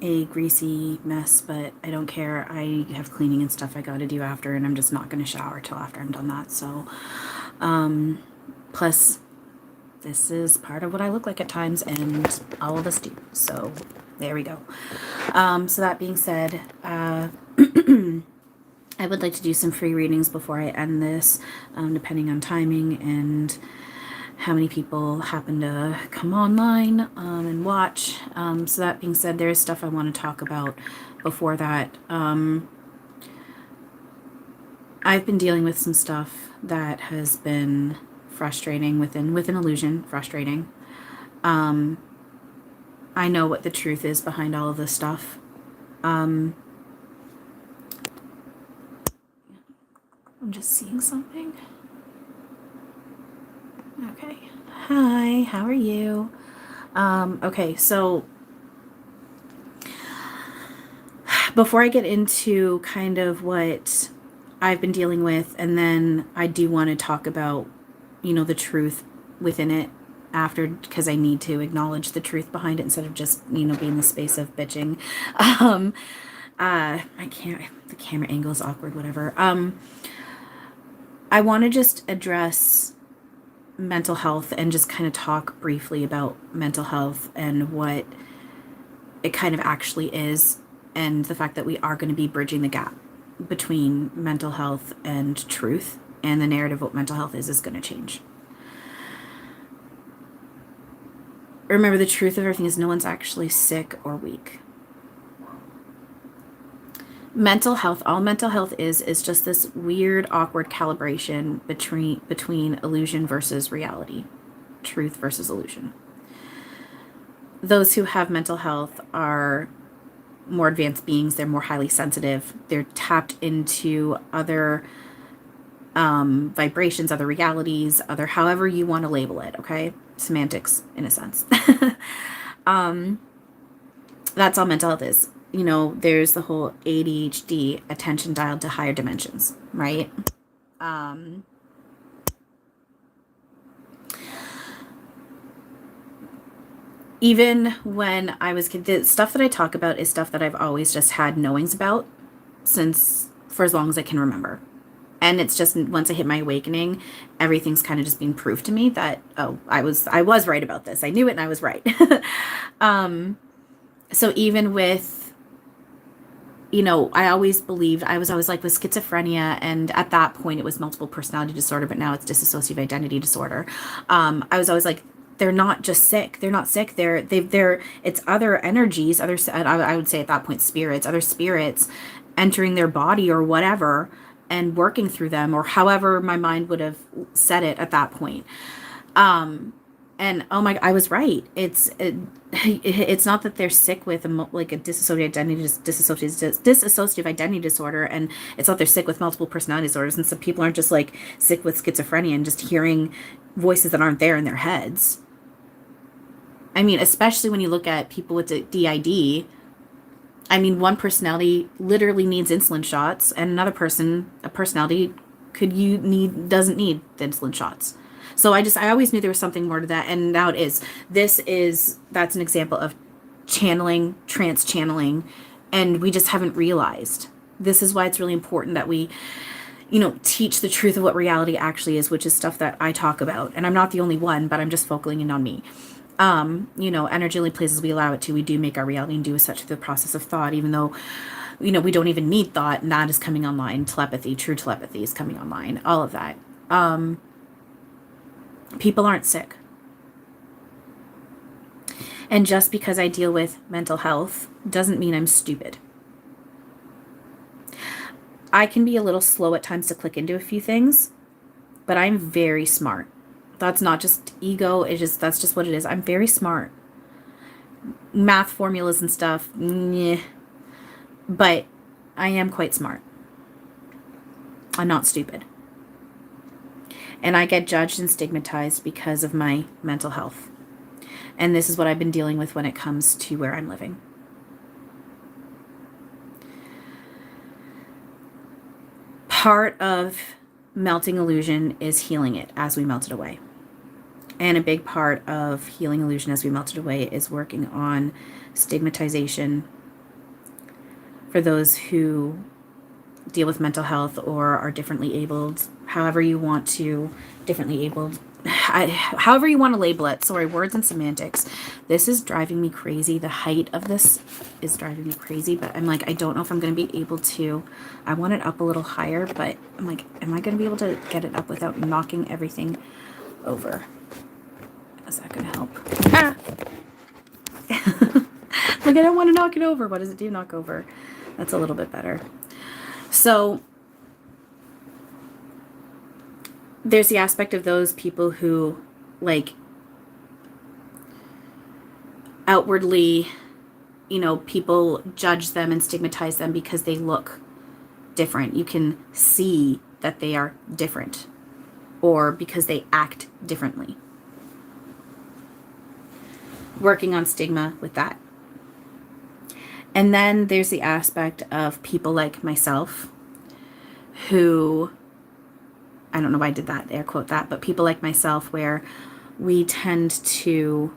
a greasy mess, but I don't care. I have cleaning and stuff I gotta do after, and I'm just not gonna shower till after I'm done that. So, plus, this is part of what I look like at times, and all of us do. So, there we go. So that being said, I would like to do some free readings before I end this, depending on timing and how many people happen to come online and watch. So that being said, there's stuff I want to talk about before that. I've been dealing with some stuff that has been frustrating within illusion, frustrating. I know what the truth is behind all of this stuff. I'm just seeing something. Okay. Hi, how are you? Okay, so before I get into kind of what I've been dealing with, and then I do want to talk about, the truth within it after, because I need to acknowledge the truth behind it instead of just, being in the space of bitching. I can't, the camera angle is awkward, whatever. I want to just address mental health and just kind of talk briefly about mental health and what it kind of actually is, and the fact that we are going to be bridging the gap between mental health and truth, and the narrative of what mental health is going to change. Remember, the truth of everything is no one's actually sick or weak. Mental health, all mental health is just this weird, awkward calibration between illusion versus reality, truth versus illusion. Those who have mental health are more advanced beings. They're more highly sensitive. They're tapped into other vibrations, other realities, other, however you want to label it. Okay, semantics in a sense. That's all mental health is. There's the whole ADHD, attention dialed to higher dimensions, right? Even when I was kid, the stuff that I talk about is stuff that I've always just had knowings about since, for as long as I can remember. And it's just once I hit my awakening, everything's kind of just being proved to me that, oh, I was right about this. I knew it and I was right. So even with, I always believed, I was always like with schizophrenia, and at that point it was multiple personality disorder, but now it's dissociative identity disorder. I was always like, they're not just sick. They're not sick. It's other energies, I would say at that point, spirits, other spirits entering their body or whatever and working through them, or however my mind would have said it at that point. And oh my, I was right. It's not that they're sick with like a dissociative identity disorder, and it's not they're sick with multiple personality disorders. And some people aren't just like sick with schizophrenia and just hearing voices that aren't there in their heads. I mean, especially when you look at people with DID. I mean, one personality literally needs insulin shots, and another personality doesn't need the insulin shots. So I always knew there was something more to that, and now it is. That's an example of channeling, trance channeling, and we just haven't realized. This is why it's really important that we, teach the truth of what reality actually is, which is stuff that I talk about. And I'm not the only one, but I'm just focusing in on me. Energy only plays as we allow it to. We do make our reality and do as such through the process of thought, even though, we don't even need thought, and that is coming online. Telepathy, true telepathy is coming online, all of that. People aren't sick. And just because I deal with mental health doesn't mean I'm stupid. I can be a little slow at times to click into a few things, but I'm very smart. That's not just ego, that's just what it is. I'm very smart. Math formulas and stuff, but I am quite smart. I'm not stupid. And I get judged and stigmatized because of my mental health. And this is what I've been dealing with when it comes to where I'm living. Part of melting illusion is healing it as we melt it away. And a big part of healing illusion as we melt it away is working on stigmatization for those who deal with mental health or are differently abled, however you want to, differently abled, however you want to label it. Sorry, words and semantics. This is driving me crazy. The height of this is driving me crazy, but I'm like, I don't know if I'm going to be able to. I want it up a little higher, but I'm like, am I going to be able to get it up without knocking everything over? Is that going to help? Ah! Like, I don't want to knock it over. What does it do? Knock over. That's a little bit better. So there's the aspect of those people who, like, outwardly, you know, people judge them and stigmatize them because they look different. You can see that they are different, or because they act differently. Working on stigma with that. And then there's the aspect of people like myself who, I don't know why I did that, air quote that, but people like myself where we tend to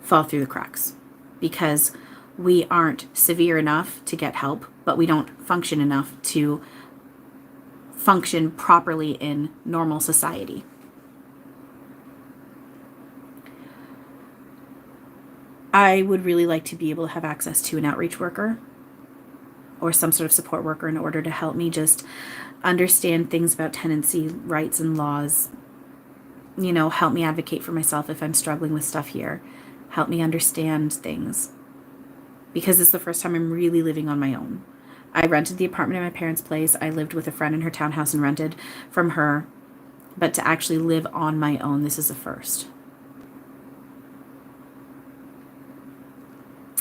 fall through the cracks because we aren't severe enough to get help, but we don't function enough to function properly in normal society. I would really like to be able to have access to an outreach worker or some sort of support worker in order to help me just understand things about tenancy rights and laws. You know, help me advocate for myself if I'm struggling with stuff here. Help me understand things. Because it's the first time I'm really living on my own. I rented the apartment in my parents' place. I lived with a friend in her townhouse and rented from her. But to actually live on my own, this is a first.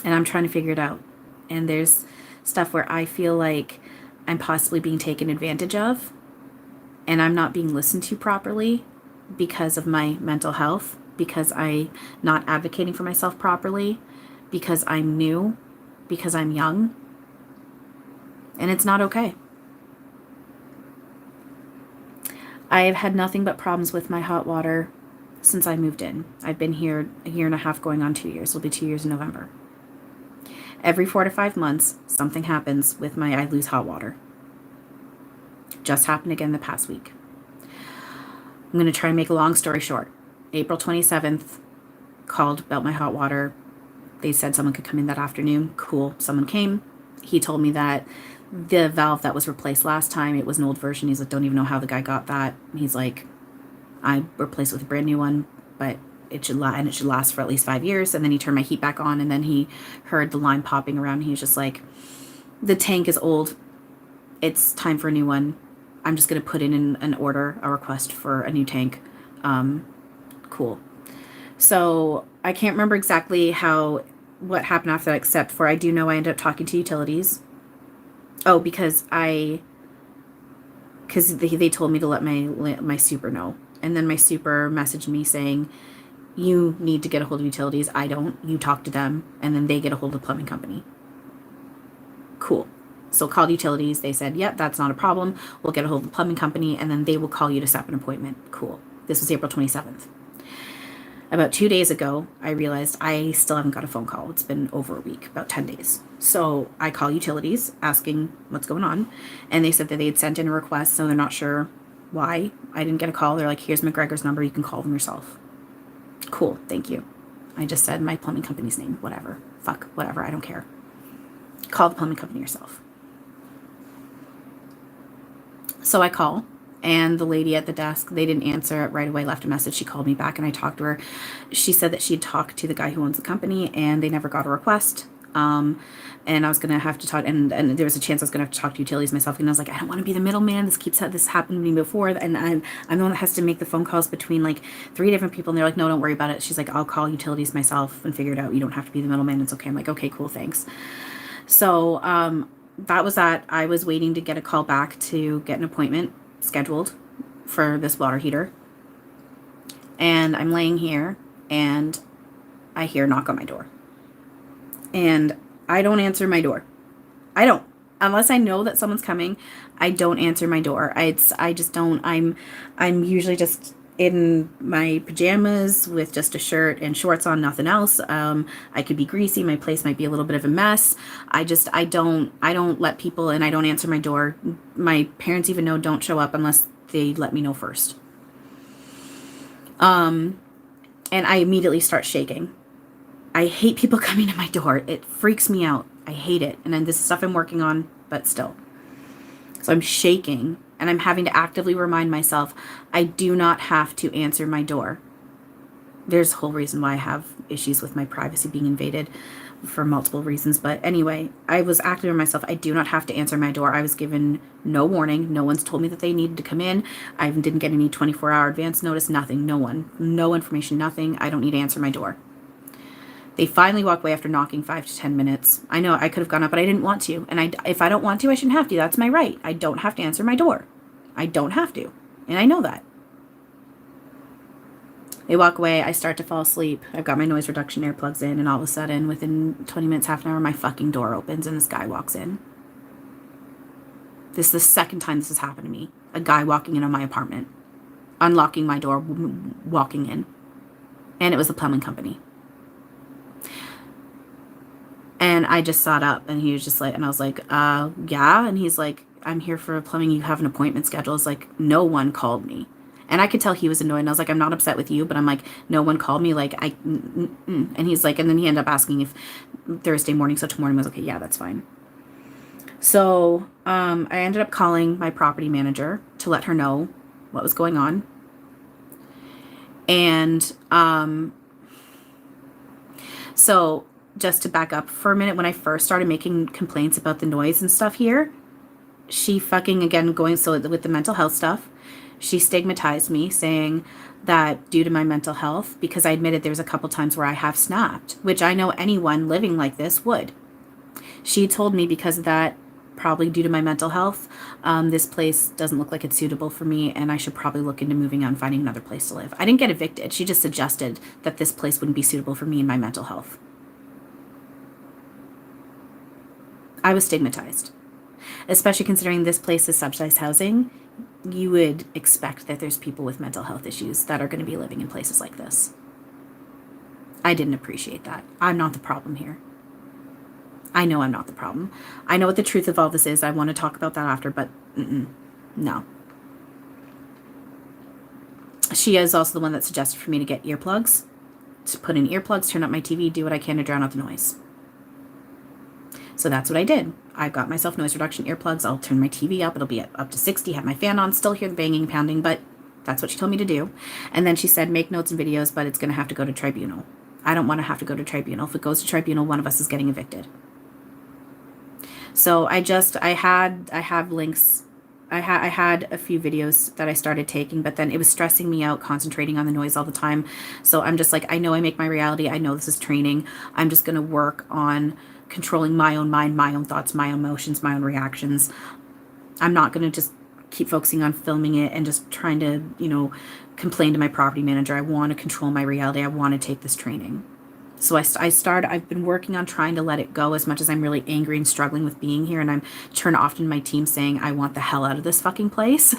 And I'm trying to figure it out. And there's stuff where I feel like I'm possibly being taken advantage of and I'm not being listened to properly because of my mental health, because I'm not advocating for myself properly, because I'm new, because I'm young. And it's not okay. I have had nothing but problems with my hot water since I moved in. I've been here a year and a half, going on 2 years. It'll be 2 years in November. Every 4 to 5 months, something happens with I lose hot water. Just happened again the past week. I'm going to try and make a long story short. April 27th, called about my hot water. They said someone could come in that afternoon. Cool. Someone came. He told me that the valve that was replaced last time, it was an old version. He's like, don't even know how the guy got that. He's like, I replaced with a brand new one, but it should last for at least 5 years. And then he turned my heat back on, and then he heard the line popping around. He was just like, the tank is old. It's time for a new one. I'm just going to put in an order, a request for a new tank. Cool. So I can't remember exactly what happened after that, except for I do know I ended up talking to utilities. Oh, because they told me to let my super know. And then my super messaged me saying, you need to get a hold of utilities. I don't. You talk to them, and then they get a hold of the plumbing company. Cool. So called utilities. They said, yep, that's not a problem. We'll get a hold of the plumbing company, and then they will call you to set up an appointment. Cool. This was April 27th. About 2 days ago, I realized I still haven't got a phone call. It's been over a week, about 10 days. So I call utilities asking what's going on, and they said that they had sent in a request, so they're not sure why I didn't get a call. They're like, here's McGregor's number. You can call them yourself. Cool, thank you. I just said my plumbing company's name, whatever. Fuck, whatever, I don't care. Call the plumbing company yourself. So I call, and the lady at the desk, they didn't answer it right away, left a message. She called me back, and I talked to her. She said that she'd talked to the guy who owns the company, and they never got a request. And I was going to have to talk, and there was a chance I was going to have to talk to utilities myself. And I was like, I don't want to be the middleman. This happened to me before. And I'm the one that has to make the phone calls between like 3 different people. And they're like, no, don't worry about it. She's like, I'll call utilities myself and figure it out. You don't have to be the middleman. It's okay. I'm like, okay, cool. Thanks. So, that was that. I was waiting to get a call back to get an appointment scheduled for this water heater. And I'm laying here and I hear a knock on my door. And I don't answer my door. I don't. Unless I know that someone's coming, I don't answer my door. I just don't. I'm usually just in my pajamas with just a shirt and shorts on, nothing else. I could be greasy. My place might be a little bit of a mess. I don't let people in. I don't answer my door. My parents even know don't show up unless they let me know first. And I immediately start shaking. I hate people coming to my door. It freaks me out. I hate it. And then this is stuff I'm working on, but still. So I'm shaking and I'm having to actively remind myself I do not have to answer my door. There's a whole reason why I have issues with my privacy being invaded for multiple reasons. But anyway, I was actively reminding myself I do not have to answer my door. I was given no warning. No one's told me that they needed to come in. I didn't get any 24-hour advance notice, nothing. No one. No information, nothing. I don't need to answer my door. They finally walk away after knocking 5 to 10 minutes. I know I could have gone up, but I didn't want to. And if I don't want to, I shouldn't have to. That's my right. I don't have to answer my door. I don't have to. And I know that. They walk away. I start to fall asleep. I've got my noise reduction earplugs in. And all of a sudden, within 20 minutes, half an hour, my fucking door opens and this guy walks in. This is the second time this has happened to me. A guy walking in on my apartment. Unlocking my door, walking in. And it was the plumbing company. And I just sat up and he was just like, and I was like, yeah. And he's like, I'm here for plumbing. You have an appointment scheduled. It's like, no one called me. And I could tell he was annoyed. And I was like, I'm not upset with you, but I'm like, no one called me. Like, and he's like, and then he ended up asking if Thursday morning. So tomorrow I was like, okay, yeah, that's fine. So, I ended up calling my property manager to let her know what was going on. And, so just to back up for a minute, when I first started making complaints about the noise and stuff here, she fucking, again, so with the mental health stuff, she stigmatized me, saying that due to my mental health, because I admitted there's a couple times where I have snapped, which I know anyone living like this would. She told me because of that, probably due to my mental health, this place doesn't look like it's suitable for me, and I should probably look into moving on, finding another place to live. I didn't get evicted. She just suggested that this place wouldn't be suitable for me and my mental health. I was stigmatized, especially considering this place is subsidized housing. You would expect that there's people with mental health issues that are going to be living in places like this. I didn't appreciate that. I'm not the problem here. I know I'm not the problem. I know what the truth of all this is. I want to talk about that after, but no. She is also the one that suggested for me to get earplugs, to put in earplugs, turn up my TV, do what I can to drown out the noise. So that's what I did. I got myself noise reduction earplugs. I'll turn my TV up. It'll be up to 60, have my fan on, still hear the banging, pounding, but that's what she told me to do. And then she said, make notes and videos, but it's going to have to go to tribunal. I don't want to have to go to tribunal. If it goes to tribunal, one of us is getting evicted. So I have links. I had a few videos that I started taking, but then it was stressing me out, concentrating on the noise all the time. So I'm just like, I know I make my reality. I know this is training. I'm just going to work on controlling my own mind, my own thoughts, my own emotions, my own reactions. I'm not going to just keep focusing on filming it and just trying to, complain to my property manager. I want to control my reality. I want to take this training. So I've been working on trying to let it go as much as I'm really angry and struggling with being here. And I'm turn often my team saying, I want the hell out of this fucking place.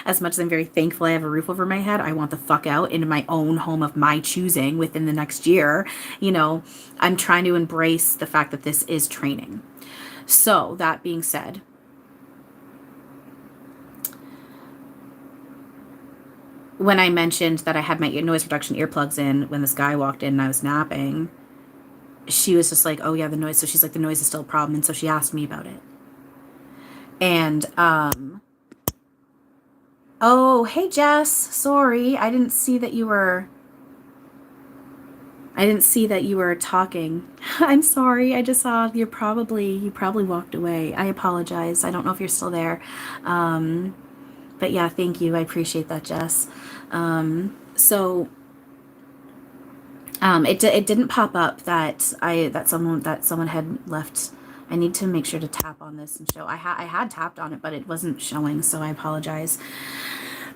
As much as I'm very thankful I have a roof over my head, I want the fuck out into my own home of my choosing within the next year. I'm trying to embrace the fact that this is training. So that being said, when I mentioned that I had my noise reduction earplugs in when this guy walked in and I was napping, she was just like, oh yeah, the noise. So she's like, the noise is still a problem. And so she asked me about it. And, oh, hey Jess, sorry. I didn't see that you were talking. I'm sorry. I just saw you probably walked away. I apologize. I don't know if you're still there. But yeah, thank you. I appreciate that, Jess. It didn't pop up that someone had left. I need to make sure to tap on this and show. I had tapped on it, but it wasn't showing, so I apologize.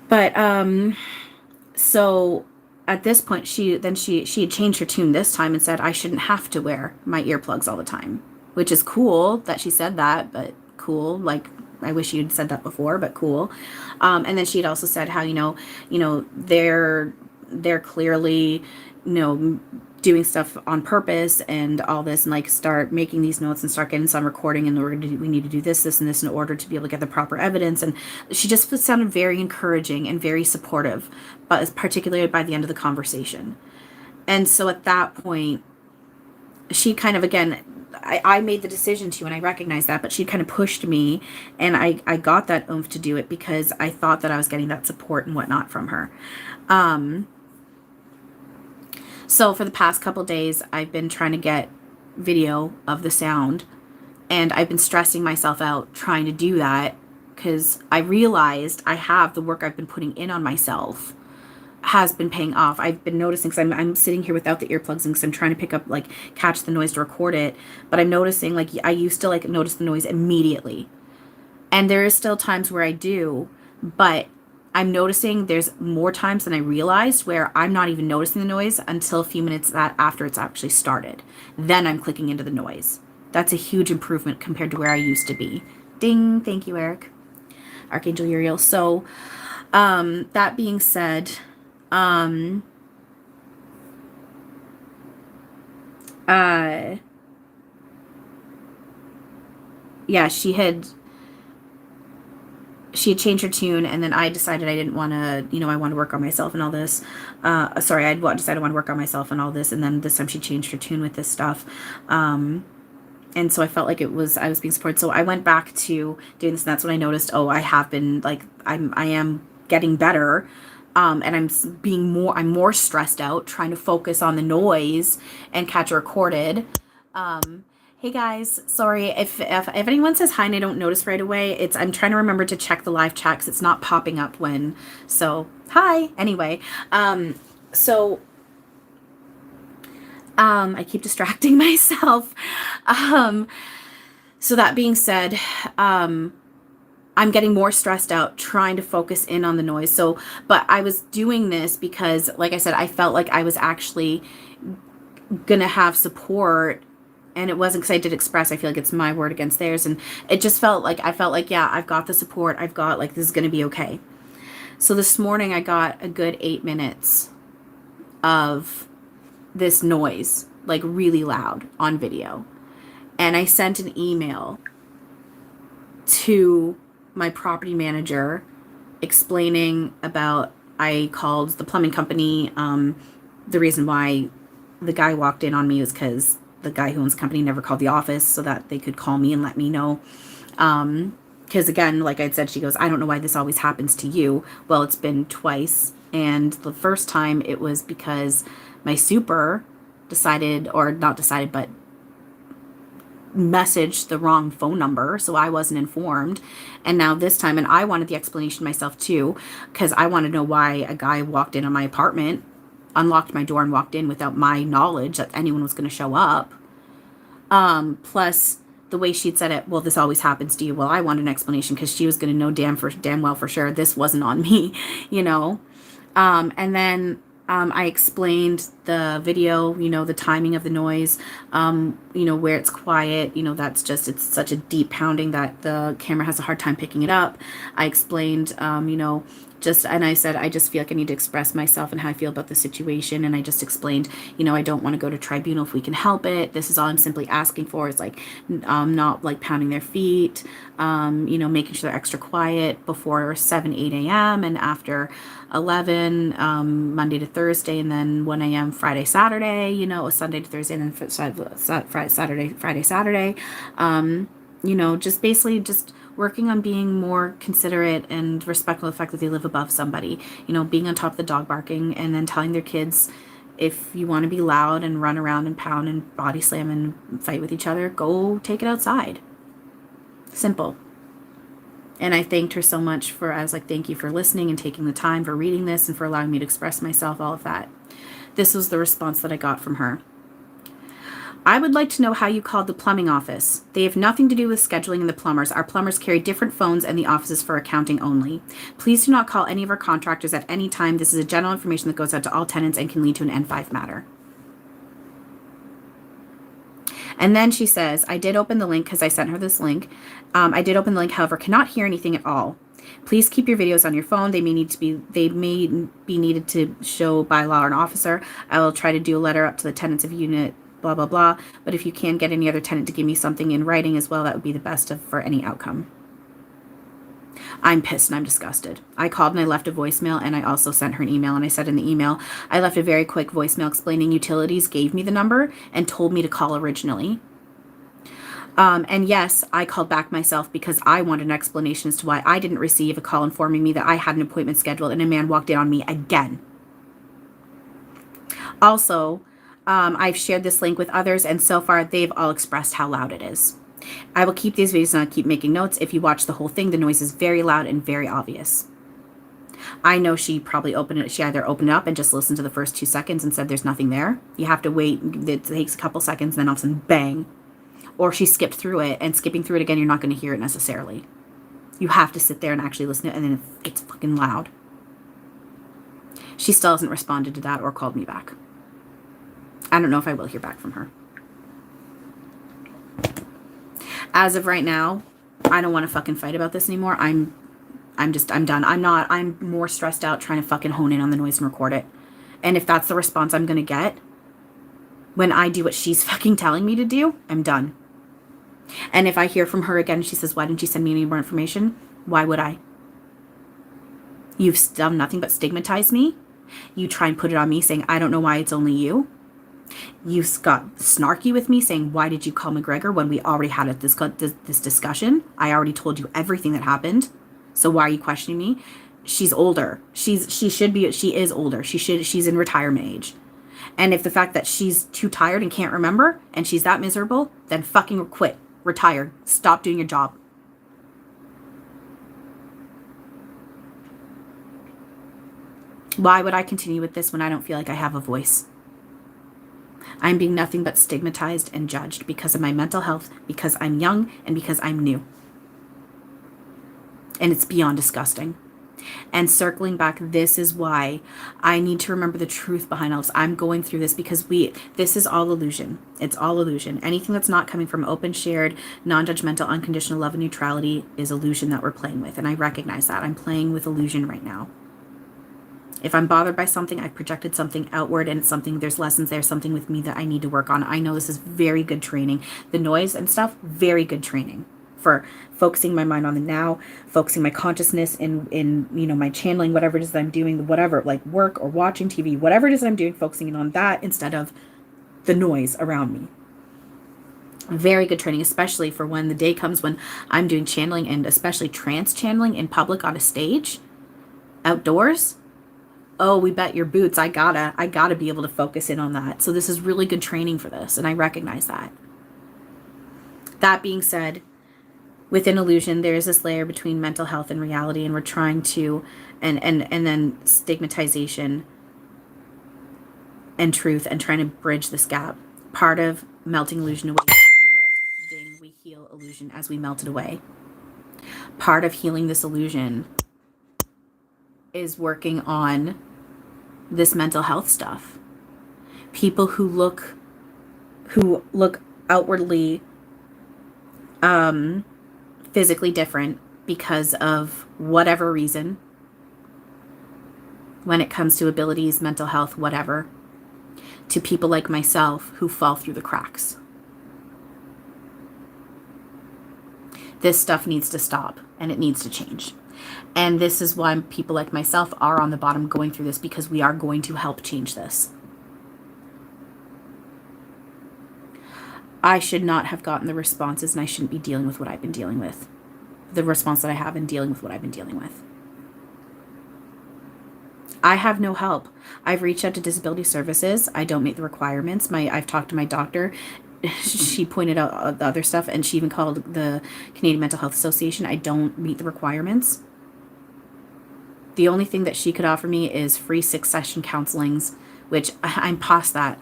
But so at this point, she had changed her tune this time and said I shouldn't have to wear my earplugs all the time, which is cool that she said that, but cool, like, I wish you'd said that before, but cool. And then she had also said how, they're clearly, doing stuff on purpose and all this, and like start making these notes and start getting some recording, and we need to do this and this in order to be able to get the proper evidence. And she just sounded very encouraging and very supportive, but particularly by the end of the conversation. And so at that point, she kind of, again, I made the decision to, and I recognized that, but she kind of pushed me, and I got that oomph to do it because I thought that I was getting that support and whatnot from her. So for the past couple days, I've been trying to get video of the sound, and I've been stressing myself out trying to do that because I realized the work I've been putting in on myself has been paying off. I've been noticing, because I'm sitting here without the earplugs in because I'm trying to pick up, like, catch the noise to record it, but I'm noticing, like, I used to, like, notice the noise immediately. And there is still times where I do, but I'm noticing there's more times than I realized where I'm not even noticing the noise until a few minutes after it's actually started. Then I'm clicking into the noise. That's a huge improvement compared to where I used to be. Ding! Thank you, Eric. Archangel Uriel. So, that being said, yeah, she had changed her tune, and then I decided I didn't want to, I want to work on myself and all this. Sorry, I decided I want to work on myself and all this, and then this time she changed her tune with this stuff. And so I felt like I was being supported. So I went back to doing this, and that's when I noticed, I have been, like, I am getting better. And I'm more stressed out trying to focus on the noise and catch a recorded. Hey guys, sorry if anyone says hi and I don't notice right away, I'm trying to remember to check the live chat because it's not popping up so hi. Anyway, I keep distracting myself. So that being said, I'm getting more stressed out trying to focus in on the noise. So, but I was doing this because, like I said, I felt like I was actually gonna have support, and it wasn't because I did express. I feel like it's my word against theirs, and it just felt like yeah, I've got the support. I've got, like, this is gonna be okay. So this morning I got a good 8 minutes of this noise, like, really loud on video, and I sent an email to my property manager explaining about, I called the plumbing company. The reason why the guy walked in on me was because the guy who owns the company never called the office so that they could call me and let me know. Because again, like I said, she goes, I don't know why this always happens to you. Well, it's been twice. And the first time it was because my super decided, or not decided, but messaged the wrong phone number, so I wasn't informed. And now this time, and I wanted the explanation myself too, because I want to know why a guy walked in on my apartment, unlocked my door, and walked in without my knowledge that anyone was going to show up. Plus the way she'd said it, well, this always happens to you. Well, I wanted an explanation because she was going to know damn well for sure this wasn't on me, and then I explained the video, the timing of the noise, where it's quiet, that's just, it's such a deep pounding that the camera has a hard time picking it up. I explained, and I said, I just feel like I need to express myself and how I feel about the situation. And I just explained, I don't want to go to tribunal if we can help it. This is all I'm simply asking for, is like, not like pounding their feet, making sure they're extra quiet before 7, 8 a.m. and after 11, Monday to Thursday, and then 1 a.m. Friday, Saturday, Sunday to Thursday, and then Friday, Saturday. Just basically just working on being more considerate and respectful of the fact that they live above somebody, being on top of the dog barking, and then telling their kids, if you want to be loud and run around and pound and body slam and fight with each other, go take it outside. Simple. And I thanked her so much I was like, thank you for listening and taking the time for reading this and for allowing me to express myself, all of that. This was the response that I got from her. I would like to know how you called the plumbing office. They have nothing to do with scheduling and the plumbers. Our plumbers carry different phones and the office is for accounting only. Please do not call any of our contractors at any time. This is a general information that goes out to all tenants and can lead to an N5 matter. And then she says, I did open the link because I sent her this link. I did open the link, however, cannot hear anything at all. Please keep your videos on your phone. They may be needed to show by law or an officer. I will try to do a letter up to the tenants of unit, blah, blah, blah. But if you can get any other tenant to give me something in writing as well, that would be the best for any outcome. I'm pissed and I'm disgusted. I called and I left a voicemail, and I also sent her an email, and I said in the email, I left a very quick voicemail explaining utilities gave me the number and told me to call originally. And yes, I called back myself because I wanted an explanation as to why I didn't receive a call informing me that I had an appointment scheduled and a man walked in on me again. Also, I've shared this link with others, and so far they've all expressed how loud it is. I will keep these videos and I'll keep making notes. If you watch the whole thing, the noise is very loud and very obvious. I know she probably she either opened it up and just listened to the first 2 seconds and said there's nothing there. You have to wait. It takes a couple seconds, then all of a sudden, bang. Or she skipped through it, and skipping through it again, you're not going to hear it necessarily. You have to sit there and actually listen to it, and then it gets fucking loud. She still hasn't responded to that or called me back. I don't know if I will hear back from her. As of right now, I don't want to fucking fight about this anymore. I'm done. I'm more stressed out trying to fucking hone in on the noise and record it. And if that's the response I'm going to get when I do what she's fucking telling me to do, I'm done. And if I hear from her again, she says, why didn't you send me any more information? Why would I? You've done nothing but stigmatize me. You try and put it on me saying, I don't know why it's only you. You got snarky with me saying, why did you call McGregor when we already had this discussion? I already told you everything that happened. So why are you questioning me? She's older. She is older. She's in retirement age. And if the fact that she's too tired and can't remember and she's that miserable, then fucking quit. Retire. Stop doing your job. Why would I continue with this when I don't feel like I have a voice? I'm being nothing but stigmatized and judged because of my mental health, because I'm young, and because I'm new. And it's beyond disgusting. And circling back, this is why I need to remember the truth behind all this. I'm going through this because this is all illusion. It's all illusion. Anything that's not coming from open, shared, non-judgmental, unconditional love and neutrality is illusion that we're playing with. And I recognize that. I'm playing with illusion right now. If I'm bothered by something, I've projected something outward, and it's something, there's lessons there, something with me that I need to work on. I know this is very good training. The noise and stuff, very good training for focusing my mind on the now, focusing my consciousness in my channeling, whatever it is that I'm doing, whatever, like work or watching TV, whatever it is that I'm doing, focusing on that instead of the noise around me. Very good training, especially for when the day comes when I'm doing channeling, and especially trance channeling in public on a stage, outdoors. Oh, we bet your boots. I gotta be able to focus in on that. So this is really good training for this, and I recognize that. That being said, within illusion, there is this layer between mental health and reality, and we're trying to, and then stigmatization and truth, and trying to bridge this gap. Part of melting illusion away is we feel it. Ding, we heal illusion as we melt it away. Part of healing this illusion is working on this mental health stuff. People who look outwardly physically different because of whatever reason, when it comes to abilities, mental health, whatever, to people like myself who fall through the cracks. This stuff needs to stop, and it needs to change. And this is why people like myself are on the bottom going through this, because we are going to help change this. I should not have gotten the responses, and I shouldn't be dealing with what I've been dealing with. The response that I have in dealing with what I've been dealing with. I have no help. I've reached out to disability services. I don't meet the requirements. I've talked to my doctor. She pointed out the other stuff, and she even called the Canadian Mental Health Association. I don't meet the requirements. The only thing that she could offer me is free 6-session counselings, which I'm past that.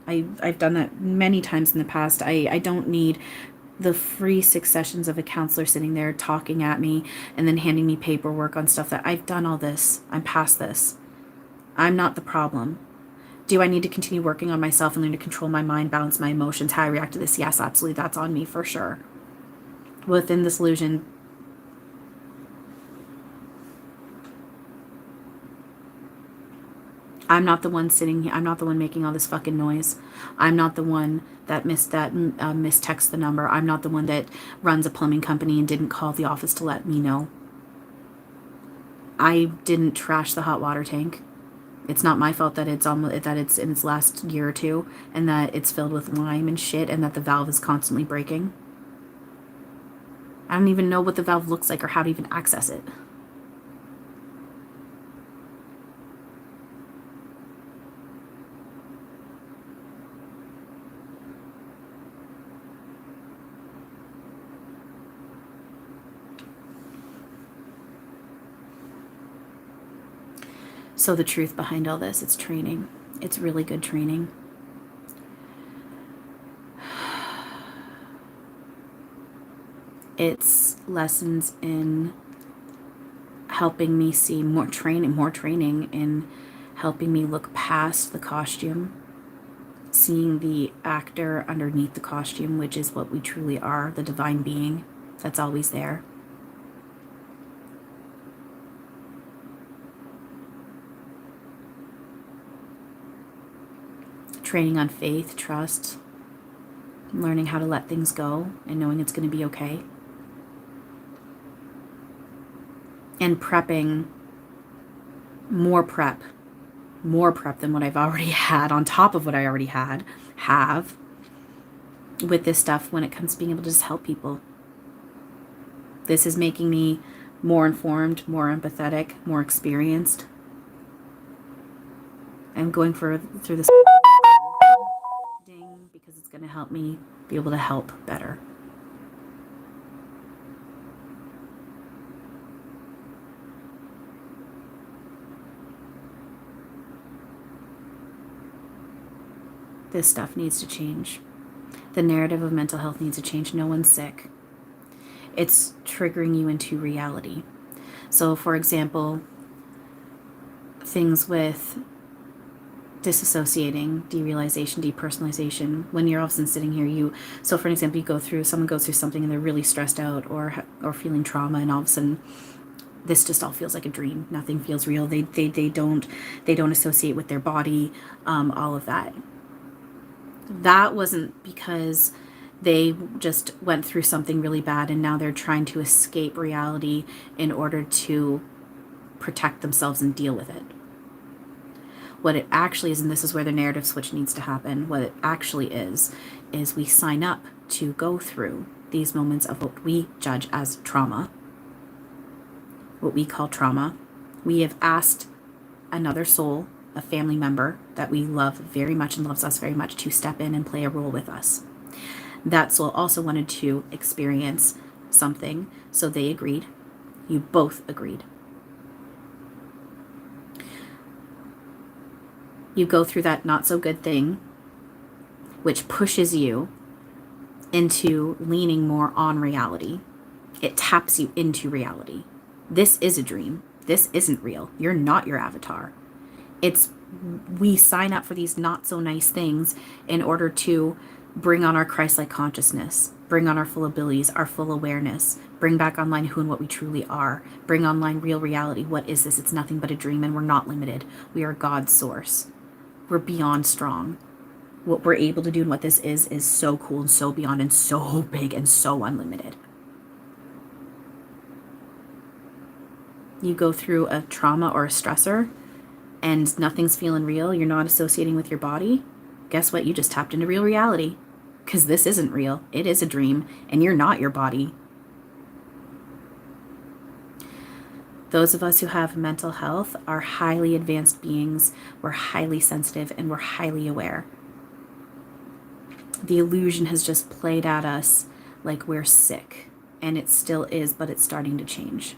I've done that many times in the past. I don't need the free 6 sessions of a counselor sitting there talking at me and then handing me paperwork on stuff that I've done all this. I'm past this. I'm not the problem. Do I need to continue working on myself and learn to control my mind, balance my emotions, how I react to this? Yes, absolutely. That's on me for sure. Within this illusion, I'm not the one sitting here. I'm not the one making all this fucking noise. I'm not the one that mistexted the number. I'm not the one that runs a plumbing company and didn't call the office to let me know. I didn't trash the hot water tank. It's not my fault that it's in its last year or two and that it's filled with lime and shit and that the valve is constantly breaking. I don't even know what the valve looks like or how to even access it. So the truth behind all this, it's training. It's really good training. It's lessons in helping me see more training in helping me look past the costume, seeing the actor underneath the costume, which is what we truly are, the divine being that's always there. Training on faith, trust, learning how to let things go and knowing it's going to be okay. And prepping more prep than what I've already had, on top of what I already have with this stuff when it comes to being able to just help people. This is making me more informed, more empathetic, more experienced. I'm going through this ding because it's going to help me be able to help better. This stuff needs to change. The narrative of mental health needs to change. No one's sick. It's triggering you into reality. So, for example, things with disassociating, derealization, depersonalization. When you're all of a sudden sitting here, so for an example, someone goes through something and they're really stressed out or feeling trauma, and all of a sudden this just all feels like a dream. Nothing feels real. They don't associate with their body, all of that. That wasn't because they just went through something really bad and now they're trying to escape reality in order to protect themselves and deal with it. What it actually is, and this is where the narrative switch needs to happen, what it actually is we sign up to go through these moments of what we judge as trauma, what we call trauma. We have asked another soul, a family member that we love very much and loves us very much, to step in and play a role with us. That soul also wanted to experience something, so they agreed. You both agreed. You go through that not so good thing, which pushes you into leaning more on reality. It taps you into reality. This is a dream. This isn't real. You're not your avatar. We sign up for these not so nice things in order to bring on our Christ-like consciousness, bring on our full abilities, our full awareness, bring back online who and what we truly are, bring online real reality. What is this? It's nothing but a dream, and we're not limited. We are God's source. We're beyond strong. What we're able to do and what this is so cool and so beyond and so big and so unlimited. You go through a trauma or a stressor and nothing's feeling real, you're not associating with your body, guess what? You just tapped into real reality. Because this isn't real. It is a dream, and you're not your body. Those of us who have mental health are highly advanced beings. We're highly sensitive, and we're highly aware. The illusion has just played at us like we're sick, and it still is, but it's starting to change.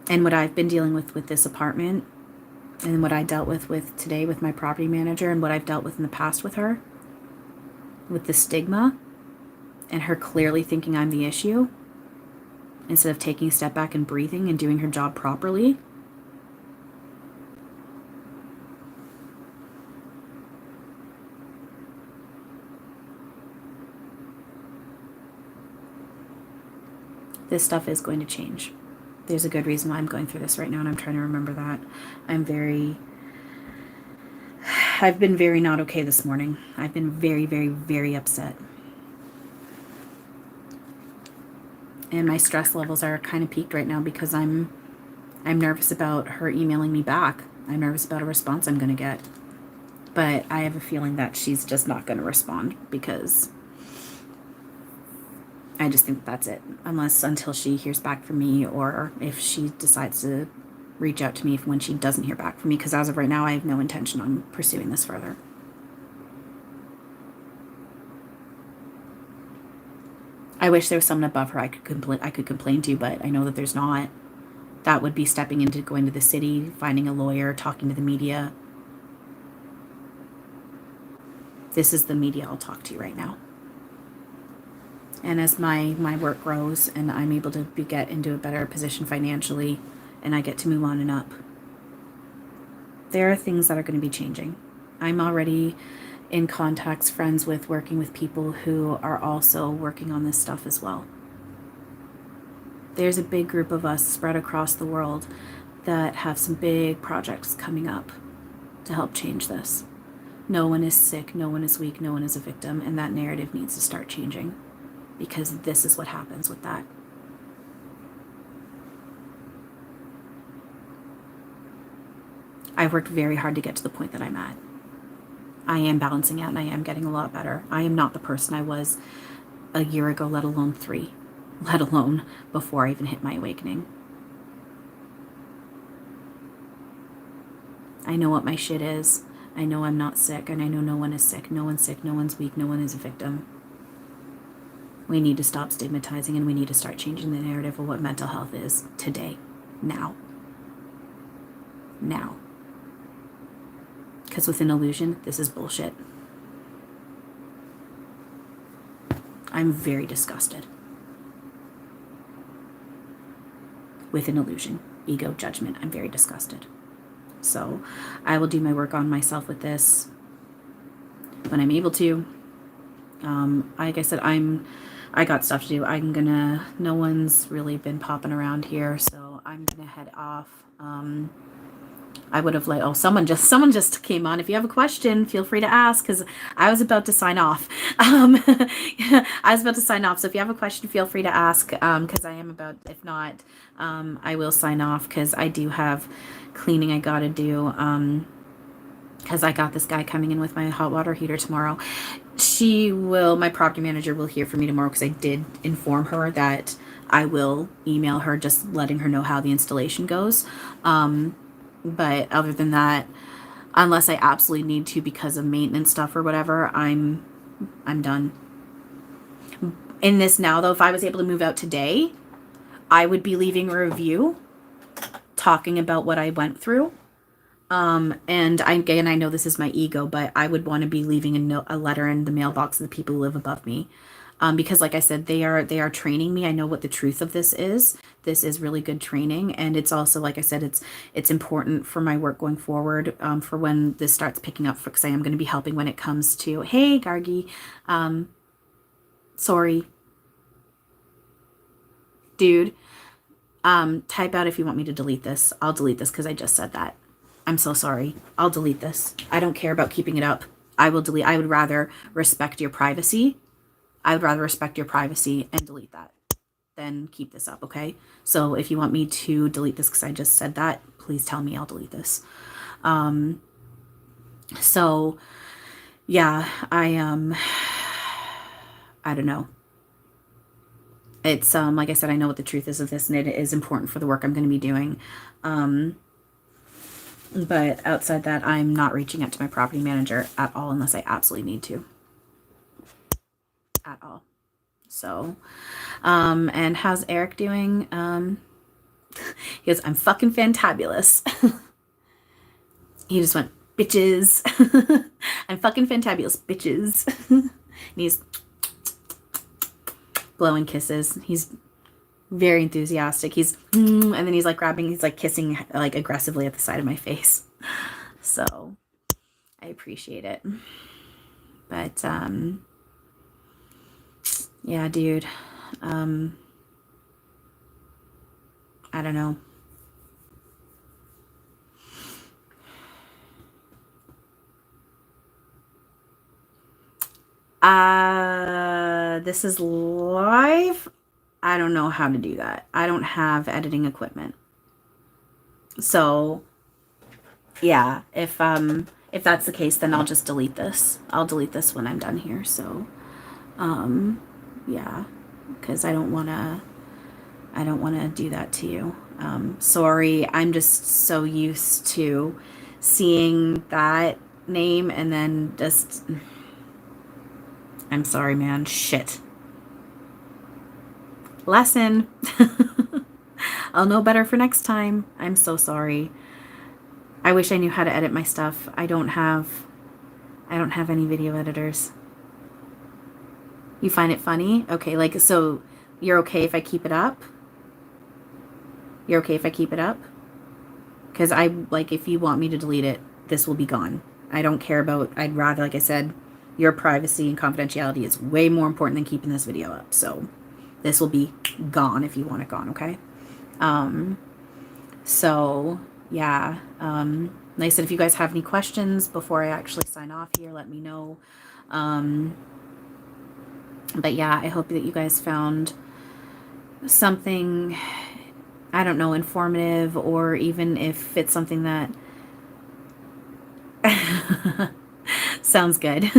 And what I've been dealing with this apartment, and what I dealt with today with my property manager, and what I've dealt with in the past with her, with the stigma, and her clearly thinking I'm the issue, instead of taking a step back and breathing and doing her job properly, This stuff is going to change. There's a good reason why I'm going through this right now, and I'm trying to remember that. I've been very not okay this morning. I've been very, very, very upset. And my stress levels are kind of peaked right now because I'm nervous about her emailing me back. I'm nervous about a response I'm going to get. But I have a feeling that she's just not going to respond because I just think that's it. Until she hears back from me, or if she decides to reach out to me when she doesn't hear back from me, because as of right now, I have no intention on pursuing this further. I wish there was someone above her I could complain to, but I know that there's not. That would be stepping into going to the city, finding a lawyer, talking to the media. This is the media I'll talk to right now. And as my work grows and I'm able to get into a better position financially and I get to move on and up, there are things that are going to be changing. I'm already in contacts, friends with, working with people who are also working on this stuff as well. There's a big group of us spread across the world that have some big projects coming up to help change this. No one is sick, no one is weak, no one is a victim, and that narrative needs to start changing, because this is what happens with that. I've worked very hard to get to the point that I'm at. I am balancing out and I am getting a lot better. I am not the person I was a year ago, let alone 3, let alone before I even hit my awakening. I know what my shit is. I know I'm not sick, and I know no one is sick. No one's sick, no one's weak, no one is a victim. We need to stop stigmatizing, and we need to start changing the narrative of what mental health is today, now. Now. Because with an illusion, this is bullshit. I'm very disgusted with an illusion, ego, judgment. I'm very disgusted. So I will do my work on myself with this when I'm able to. Like I said, I got stuff to do. No one's really been popping around here, so I'm gonna head off. I would have someone just came on. If you have a question, feel free to ask, because I was about to sign off. I was about to sign off. So if you have a question, feel free to ask, because I am about, if not, I will sign off, because I do have cleaning I gotta do, because I got this guy coming in with my hot water heater tomorrow. My property manager will hear from me tomorrow, because I did inform her that I will email her, just letting her know how the installation goes. But other than that, unless I absolutely need to because of maintenance stuff or whatever, I'm done. In this now, though, if I was able to move out today, I would be leaving a review talking about what I went through. And I know this is my ego, but I would want to be leaving a letter in the mailbox of the people who live above me. Because like I said, they are training me. I know what the truth of this is. This is really good training. And it's also, like I said, it's important for my work going forward, for when this starts picking up, because I am going to be helping when it comes to, hey, Gargi, sorry, dude, type out if you want me to delete this. I'll delete this because I just said that. I'm so sorry. I'll delete this. I don't care about keeping it up. I will delete. I would rather respect your privacy. I would rather respect your privacy and delete that than keep this up, okay? So if you want me to delete this because I just said that, please tell me. I'll delete this. So yeah, I don't know. It's like I said, I know what the truth is of this, and it is important for the work I'm going to be doing. But outside that, I'm not reaching out to my property manager at all unless I absolutely need to. At all. So, and how's Eric doing? He goes, I'm fucking fantabulous. He just went, bitches. I'm fucking fantabulous, bitches. And he's blowing kisses. He's very enthusiastic. He's, and then he's like kissing like aggressively at the side of my face. So I appreciate it. But, yeah, dude. I don't know. This is live. I don't know how to do that. I don't have editing equipment. So, yeah, if that's the case, then I'll just delete this. I'll delete this when I'm done here. So, yeah, because I don't want to do that to you. Sorry, I'm just so used to seeing that name and then just I'm sorry, man. Shit. Lesson. I'll know better for next time. I'm so sorry. I wish I knew how to edit my stuff. I don't have any video editors. You find it funny? Okay, like so you're okay if I keep it up? You're okay if I keep it up? Cuz I like if you want me to delete it, this will be gone. I don't care about I'd rather like I said, your privacy and confidentiality is way more important than keeping this video up. So this will be gone if you want it gone, okay? So yeah, like I said, if you guys have any questions before I actually sign off here, let me know. But yeah, I hope that you guys found something, I don't know, informative, or even if it's something that sounds good.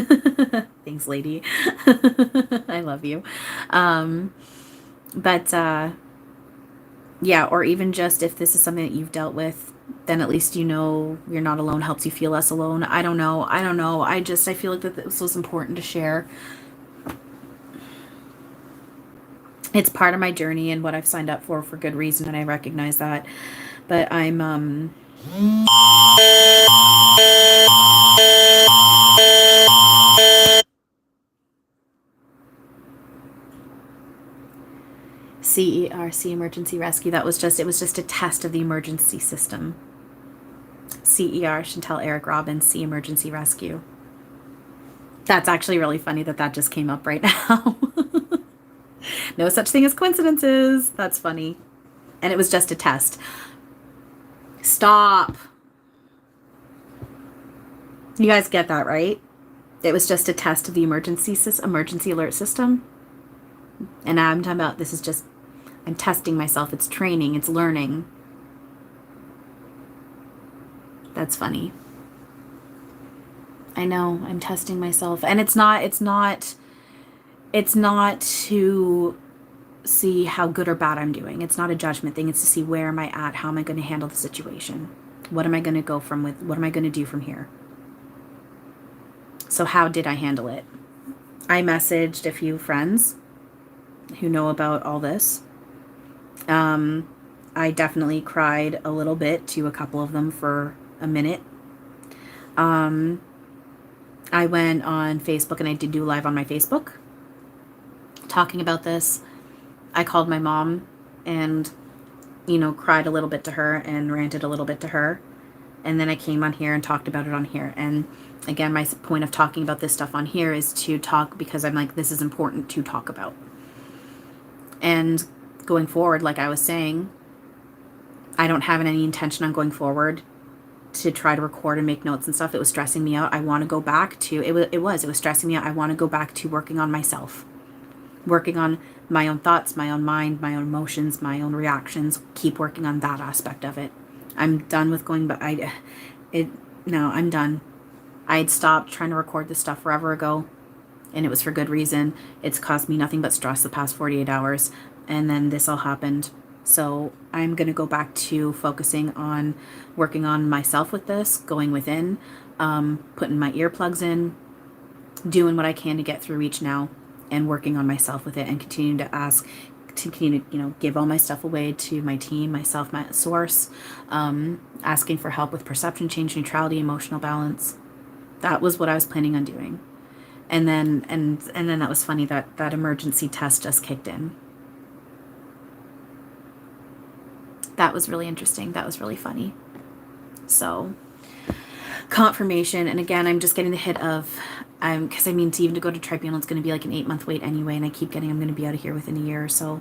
Thanks, lady. I love you. But yeah, or even just if this is something that you've dealt with, then at least you know you're not alone, helps you feel less alone. I don't know. I feel like that this was important to share. It's part of my journey and what I've signed up for good reason, and I recognize that. But I'm CERC emergency rescue. It was just a test of the emergency system. CER Chantal Eric Robbins C emergency rescue. That's actually really funny that just came up right now. No such thing as coincidences. That's funny. And it was just a test. Stop. You guys get that, right? It was just a test of the emergency alert system. And now I'm talking about this is just, I'm testing myself. It's training. It's learning. That's funny. I know, I'm testing myself. And it's not to see how good or bad I'm doing. It's not a judgment thing. It's to see where am I at? How am I going to handle the situation? What am I going to go from with? What am I going to do from here? So how did I handle it? I messaged a few friends who know about all this. I definitely cried a little bit to a couple of them for a minute. I went on Facebook and I did do live on my Facebook talking about this. I called my mom and, cried a little bit to her and ranted a little bit to her. And then I came on here and talked about it on here. And again, my point of talking about this stuff on here is to talk because I'm like, this is important to talk about. And going forward, like I was saying, I don't have any intention on going forward to try to record and make notes and stuff. It was stressing me out. I want to go back to, it was stressing me out. I want to go back to working on myself, working on my own thoughts, my own mind, my own emotions, my own reactions, keep working on that aspect of it. I'm done with going, but I'm done. I had stopped trying to record this stuff forever ago, and it was for good reason. It's caused me nothing but stress the past 48 hours, and then this all happened. So I'm going to go back to focusing on working on myself with this, going within, putting my earplugs in, doing what I can to get through each now, and working on myself with it, and continue to give all my stuff away to my team, myself, my source, asking for help with perception change, neutrality, emotional balance. That was what I was planning on doing. And then that was funny that emergency test just kicked in. That was really interesting. That was really funny. So confirmation. And again, I'm just getting the hit of, because to even to go to tribunal, it's going to be like an 8-month wait anyway. And I keep getting, I'm going to be out of here within a year or so.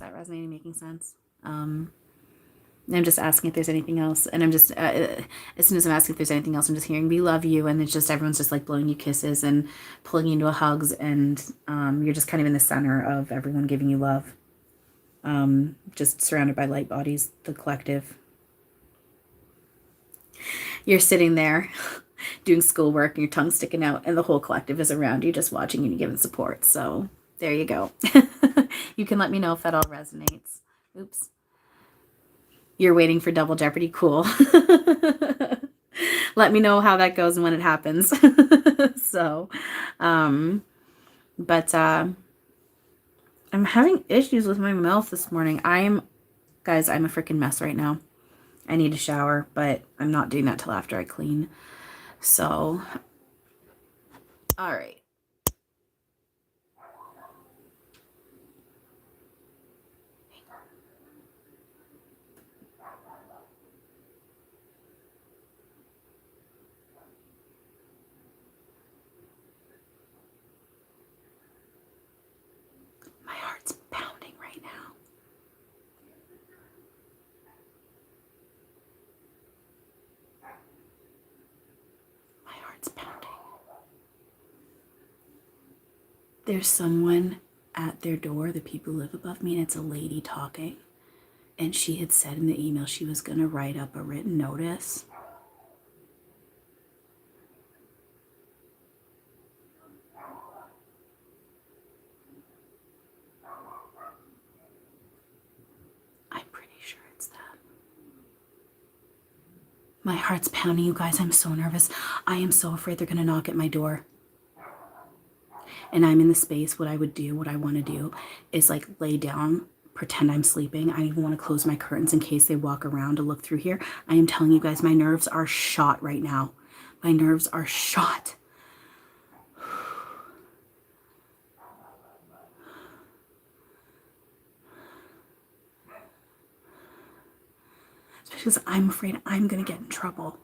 that resonating, making sense? I'm just asking if there's anything else. And I'm just, as soon as I'm asking if there's anything else, I'm just hearing, we love you. And it's just, everyone's just like blowing you kisses and pulling you into a hugs. And you're just kind of in the center of everyone giving you love. Just surrounded by light bodies, the collective. You're sitting there doing schoolwork and your tongue sticking out, and the whole collective is around you just watching you and giving support. So there you go. You can let me know if that all resonates. Oops. You're waiting for Double Jeopardy. Cool. Let me know how that goes and when it happens. So, but I'm having issues with my mouth this morning. Guys, I'm a freaking mess right now. I need a shower, but I'm not doing that till after I clean. So, all right. My heart's pounding right now. My heart's pounding. There's someone at their door, the people who live above me, and it's a lady talking. And she had said in the email she was going to write up a written notice. I'm pretty sure it's that. My heart's pounding, you guys. I'm so nervous. I am so afraid they're going to knock at my door. And I'm in the space. What I would do, what I want to do is like lay down, pretend I'm sleeping. I even want to close my curtains in case they walk around to look through here. I am telling you guys, my nerves are shot right now. My nerves are shot. Especially because I'm afraid I'm going to get in trouble.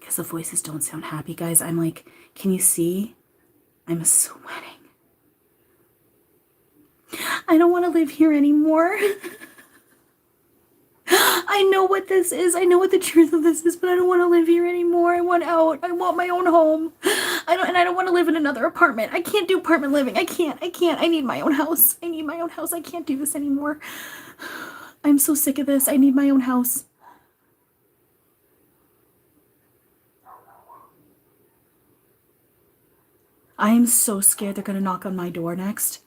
Because the voices don't sound happy, guys. I'm like, can you see? I'm sweating. I don't want to live here anymore. I know what this is. I know what the truth of this is, but I don't want to live here anymore. I want out. I want my own home. I don't want to live in another apartment. I can't do apartment living. I can't. I need my own house. I need my own house. I can't do this anymore. I'm so sick of this. I need my own house. I am so scared they're going to knock on my door next.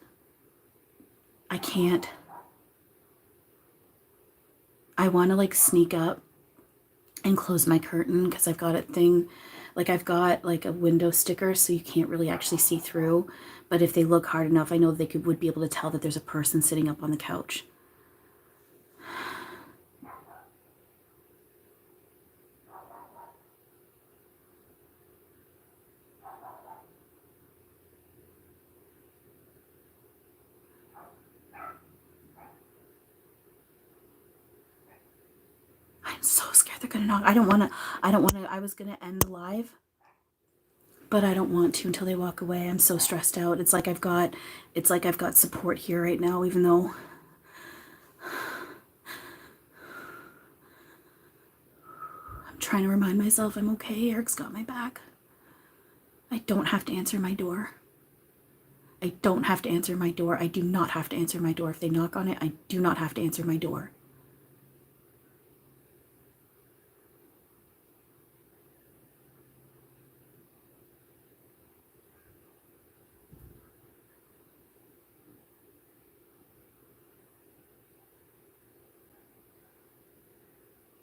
I can't. I want to like sneak up and close my curtain because I've got I've got like a window sticker so you can't really actually see through. But if they look hard enough, I know they would be able to tell that there's a person sitting up on the couch. I'm so scared they're gonna knock. I don't wanna, I was gonna end live, but I don't want to until they walk away. I'm so stressed out. It's like I've got support here right now, even though I'm trying to remind myself I'm okay. Eric's got my back. I don't have to answer my door. I don't have to answer my door. I do not have to answer my door. If they knock on it, I do not have to answer my door.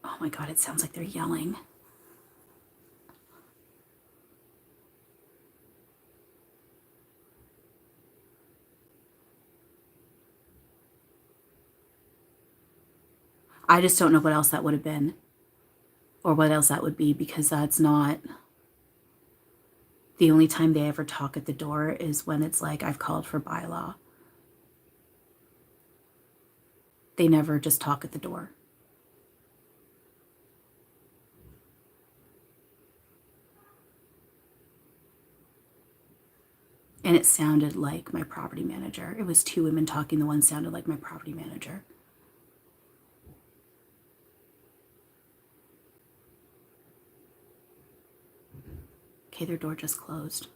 Oh my God, it sounds like they're yelling. I just don't know what else that would have been or what else that would be, because that's not the only time they ever talk at the door is when it's like I've called for bylaw. They never just talk at the door. And it sounded like my property manager. It was two women talking. The one sounded like my property manager. Okay, their door just closed.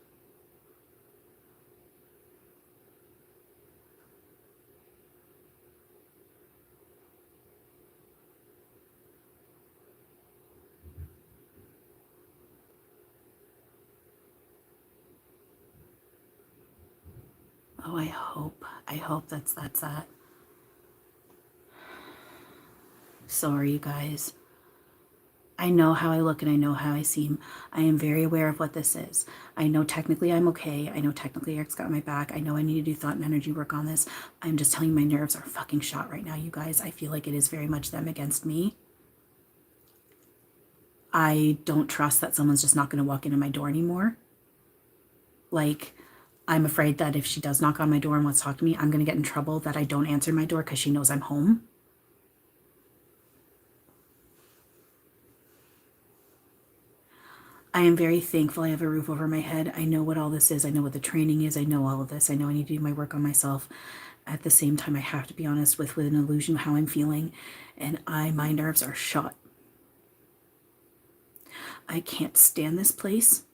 Oh, I hope that's that. Sorry, you guys. I know how I look and I know how I seem. I am very aware of what this is. I know technically I'm okay. I know technically Eric's got my back. I know I need to do thought and energy work on this. I'm just telling you, my nerves are fucking shot right now, you guys. I feel like it is very much them against me. I don't trust that someone's just not going to walk into my door anymore. Like, I'm afraid that if she does knock on my door and wants to talk to me, I'm going to get in trouble that I don't answer my door because she knows I'm home. I am very thankful I have a roof over my head. I know what all this is. I know what the training is. I know all of this. I know I need to do my work on myself. At the same time, I have to be honest with an illusion of how I'm feeling. And my nerves are shot. I can't stand this place.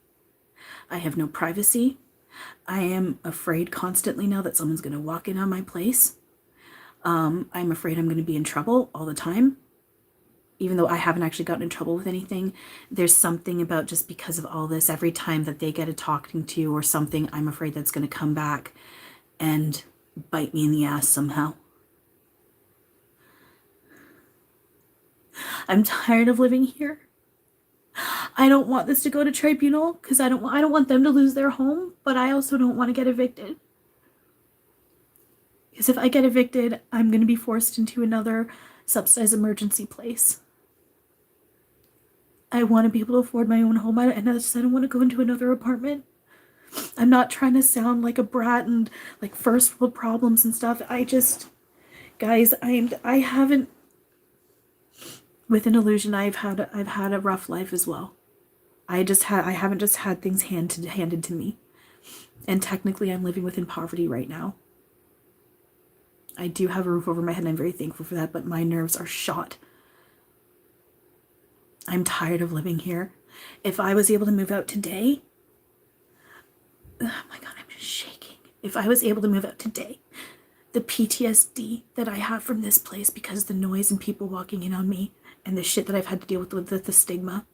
I have no privacy. I am afraid constantly now that someone's going to walk in on my place. I'm afraid I'm going to be in trouble all the time. Even though I haven't actually gotten in trouble with anything, there's something about just because of all this, every time that they get a talking to or something, I'm afraid that's going to come back and bite me in the ass somehow. I'm tired of living here. I don't want this to go to tribunal because I don't want them to lose their home, but I also don't want to get evicted. Because if I get evicted, I'm going to be forced into another subsidized emergency place. I want to be able to afford my own home, and I don't want to go into another apartment. I'm not trying to sound like a brat and like first world problems and stuff. Guys, I haven't, with an illusion, I've had a rough life as well. I haven't just had things handed to me, and technically I'm living within poverty right now. I do have a roof over my head and I'm very thankful for that, but my nerves are shot. I'm tired of living here. If I was able to move out today, oh my God, I'm just shaking. If I was able to move out today, the PTSD that I have from this place because the noise and people walking in on me and the shit that I've had to deal with the stigma,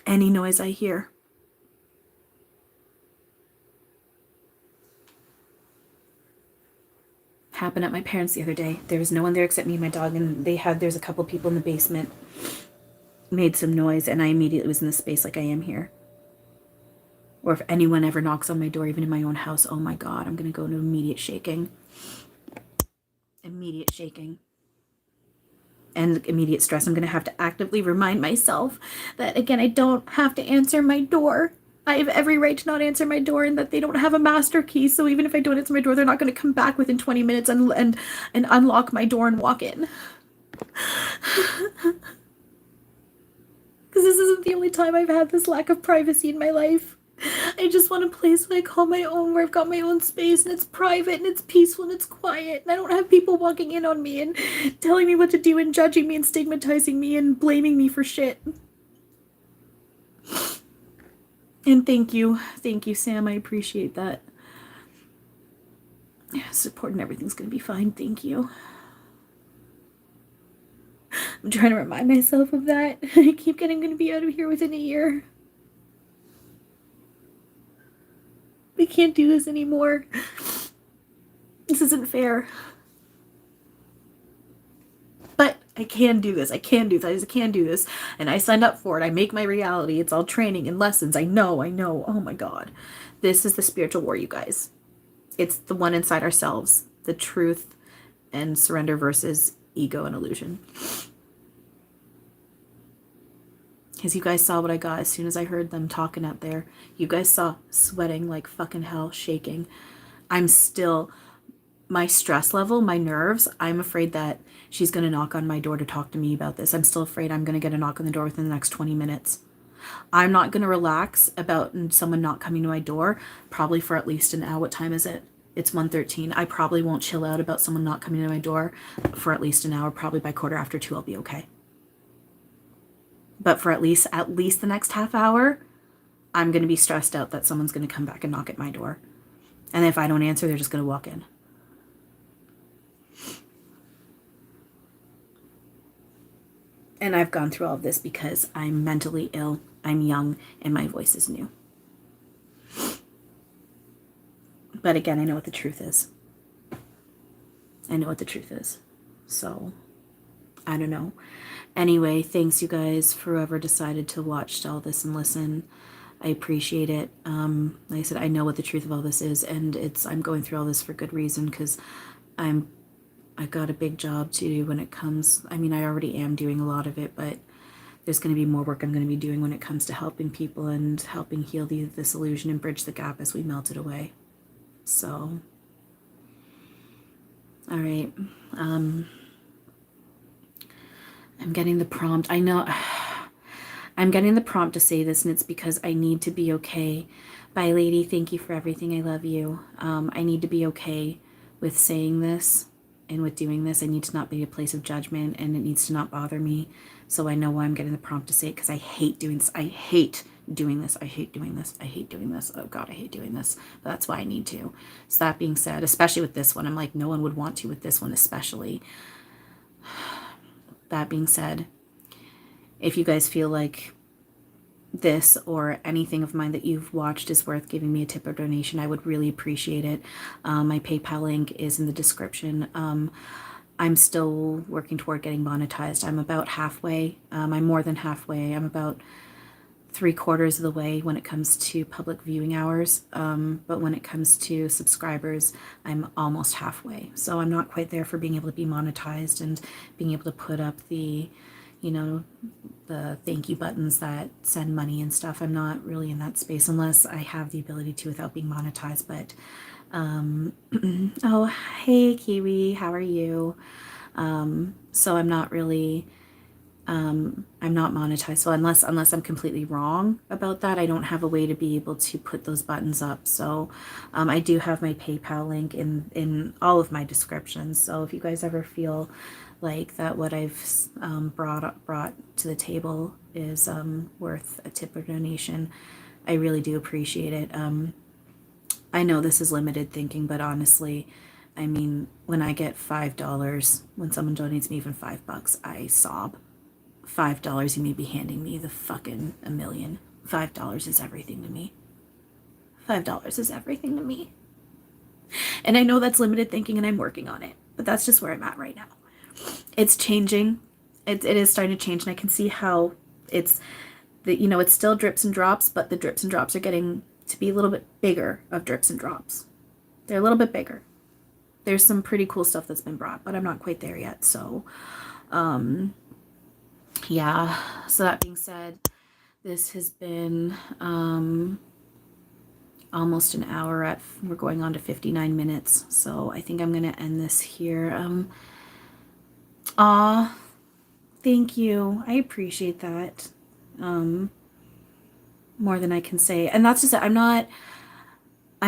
any noise I hear, happened at my parents' the other day. There was no one there except me and my dog, and there's a couple people in the basement, made some noise, and I immediately was in the space like I am here. Or if anyone ever knocks on my door, even in my own house, oh my God, I'm going to go into immediate shaking. Immediate shaking. And immediate stress. I'm going to have to actively remind myself that, again, I don't have to answer my door. I have every right to not answer my door, and that they don't have a master key. So even if I don't answer my door, they're not going to come back within 20 minutes and unlock my door and walk in. Because this isn't the only time I've had this lack of privacy in my life. I just want a place that I call my own, where I've got my own space and it's private and it's peaceful and it's quiet, and I don't have people walking in on me and telling me what to do and judging me and stigmatizing me and blaming me for shit. And thank you, Sam. I appreciate that. Yeah, support and everything's gonna be fine. Thank you. I'm trying to remind myself of that. I keep getting gonna be out of here within a year. We can't do this anymore. This isn't fair. But I can do this. I can do this. And I signed up for it. I make my reality. It's all training and lessons. I know. Oh my God. This is the spiritual war, you guys. It's the one inside ourselves. The truth and surrender versus ego and illusion. Because you guys saw what I got as soon as I heard them talking out there. You guys saw sweating like fucking hell, shaking. I'm still my stress level, my nerves, I'm afraid that she's going to knock on my door to talk to me about this. I'm still afraid I'm going to get a knock on the door within the next 20 minutes. I'm not going to relax about someone not coming to my door probably for at least an hour. What time is it? It's 1:13. I probably won't chill out about someone not coming to my door for at least an hour. Probably by 2:45 I'll be okay. But for at least the next half hour, I'm going to be stressed out that someone's going to come back and knock at my door. And if I don't answer, they're just going to walk in. And I've gone through all of this because I'm mentally ill, I'm young, and my voice is new. But again, I know what the truth is. I know what the truth is. So, I don't know. Anyway, thanks you guys for whoever decided to watch all this and listen. I appreciate it. Like I said, I know what the truth of all this is, and I'm going through all this for good reason, because I've got a big job to do when it comes. I mean, I already am doing a lot of it, but there's going to be more work I'm going to be doing when it comes to helping people and helping heal this illusion and bridge the gap as we melt it away. So, all right. I'm getting the prompt. I know I'm getting the prompt to say this, and it's because I need to be okay. Bye, lady. Thank you for everything. I love you. I need to be okay with saying this and with doing this. I need to not be a place of judgment, and it needs to not bother me. So I know why I'm getting the prompt to say it, because I hate doing this. I hate doing this. I hate doing this. I hate doing this. Oh God, I hate doing this. But that's why I need to. So that being said, especially with this one, I'm like, no one would want to with this one, especially. That being said, if you guys feel like this or anything of mine that you've watched is worth giving me a tip or donation, I would really appreciate it. My PayPal link is in the description. I'm still working toward getting monetized. I'm about halfway. I'm more than halfway. I'm about 3/4 of the way when it comes to public viewing hours. But when it comes to subscribers, I'm almost halfway. So I'm not quite there for being able to be monetized and being able to put up the, the thank you buttons that send money and stuff. I'm not really in that space unless I have the ability to without being monetized. But oh, hey Kiwi, how are you? So I'm not really I'm not monetized. So unless I'm completely wrong about that, I don't have a way to be able to put those buttons up. So I do have my PayPal link in all of my descriptions. So if you guys ever feel like that what I've brought to the table is worth a tip or donation, I really do appreciate it. I know this is limited thinking, but honestly, I mean, when I get $5, when someone donates me even $5, I sob. $5, you may be handing me the fucking a million. $5 is everything to me. $5 is everything to me. And I know that's limited thinking, and I'm working on it, but that's just where I'm at right now. It's changing. It is starting to change, and I can see how it's still drips and drops, but the drips and drops are getting to be a little bit bigger of drips and drops. They're a little bit bigger. There's some pretty cool stuff that's been brought, but I'm not quite there yet. So, yeah. So that being said, this has been almost an hour. We're going on to 59 minutes. So I think I'm going to end this here. Thank you. I appreciate that. More than I can say. And that's just it. I'm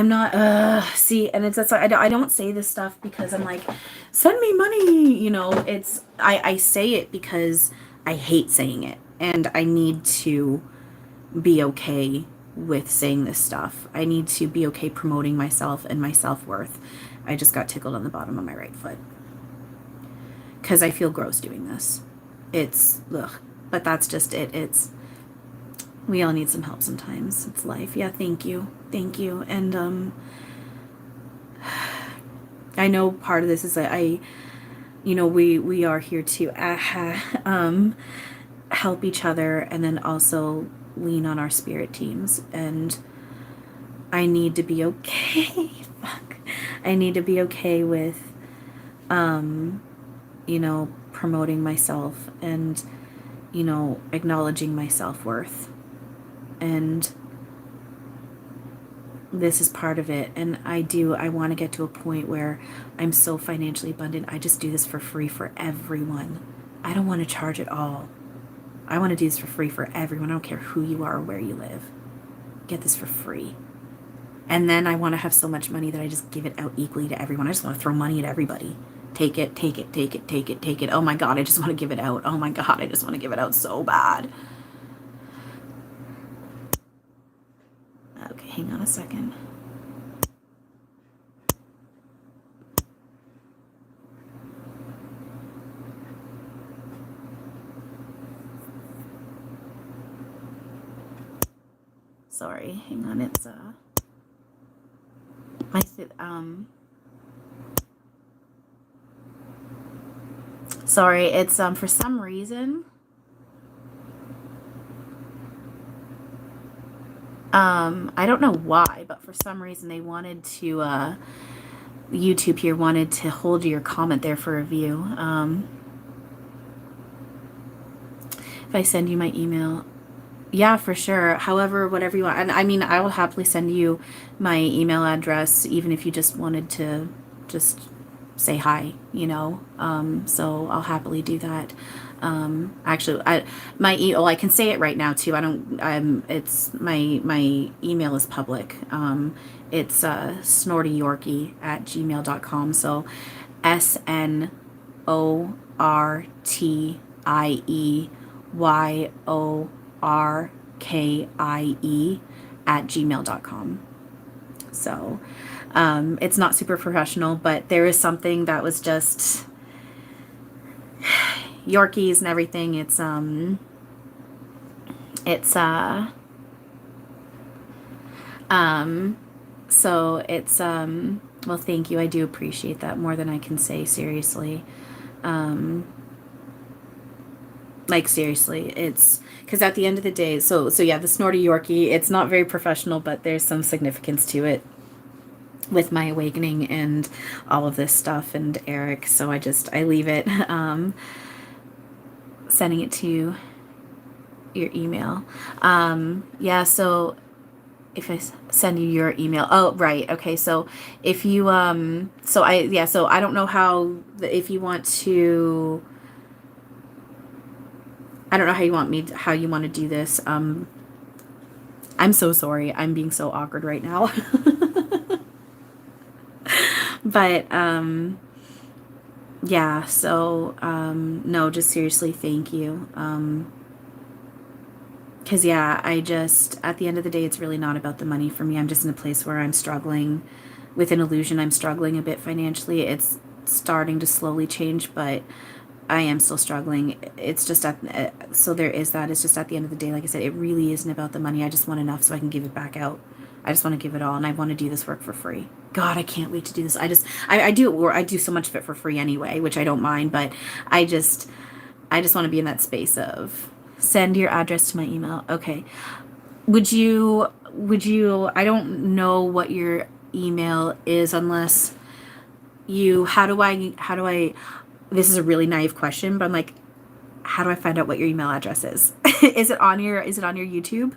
not, see, and that's why I don't say this stuff because I'm like, send me money, I say it because I hate saying it, and I need to be okay with saying this stuff. I need to be okay promoting myself and my self-worth. I just got tickled on the bottom of my right foot because I feel gross doing this. It's, ugh, but that's just it. We all need some help sometimes. It's life. Yeah, thank you. And I know part of this is that we are here to help each other, and then also lean on our spirit teams. And I need to be okay. Fuck. I need to be okay with promoting myself and acknowledging my self-worth. And this is part of it. And I want to get to a point where I'm so financially abundant. I just do this for free for everyone. I don't want to charge at all. I want to do this for free for everyone. I don't care who you are or where you live. Get this for free. And then I want to have so much money that I just give it out equally to everyone. I just want to throw money at everybody. Take it, take it, take it, take it, take it. Oh my God, I just want to give it out. Oh my God, I just want to give it out so bad. Okay, hang on a second. Sorry, hang on, it's sorry, it's for some reason I don't know why, but for some reason they wanted to YouTube here wanted to hold your comment there for review. If I send you my email, yeah, for sure. However, whatever you want. And I mean, I will happily send you my email address, even if you just wanted to just say hi, you know. So I'll happily do that. Actually, I can say it right now too. I don't, it's my email is public. It's snortyyorkie@gmail.com. So SNORTIEYORKIE@gmail.com. So it's not super professional, but there is something that was just Yorkies and everything. So it's well, thank you. I do appreciate that more than I can say, seriously. Like, seriously, it's because at the end of the day, so yeah, the Snorty Yorkie, it's not very professional, but there's some significance to it with my awakening and all of this stuff and Eric. So I leave it, sending it to your email. Yeah, so if I send you your email, oh, right. Okay. So if you, so I don't know if you want to, I don't know how you want to do this. I'm so sorry. I'm being so awkward right now. But, yeah, so, no, just seriously, thank you. Cause yeah, at the end of the day, it's really not about the money for me. I'm just in a place where I'm struggling with an illusion. I'm struggling a bit financially. It's starting to slowly change, but I am still struggling. It's just so there is that. It's just at the end of the day, like I said, it really isn't about the money. I just want enough so I can give it back out. I just want to give it all, and I want to do this work for free. God, I can't wait to do this. I do so much of it for free anyway, which I don't mind, but I just want to be in that space of send your address to my email. Okay. Would you, I don't know what your email is unless how do I, this is a really naive question, but I'm like, how do I find out what your email address is? Is it on your YouTube?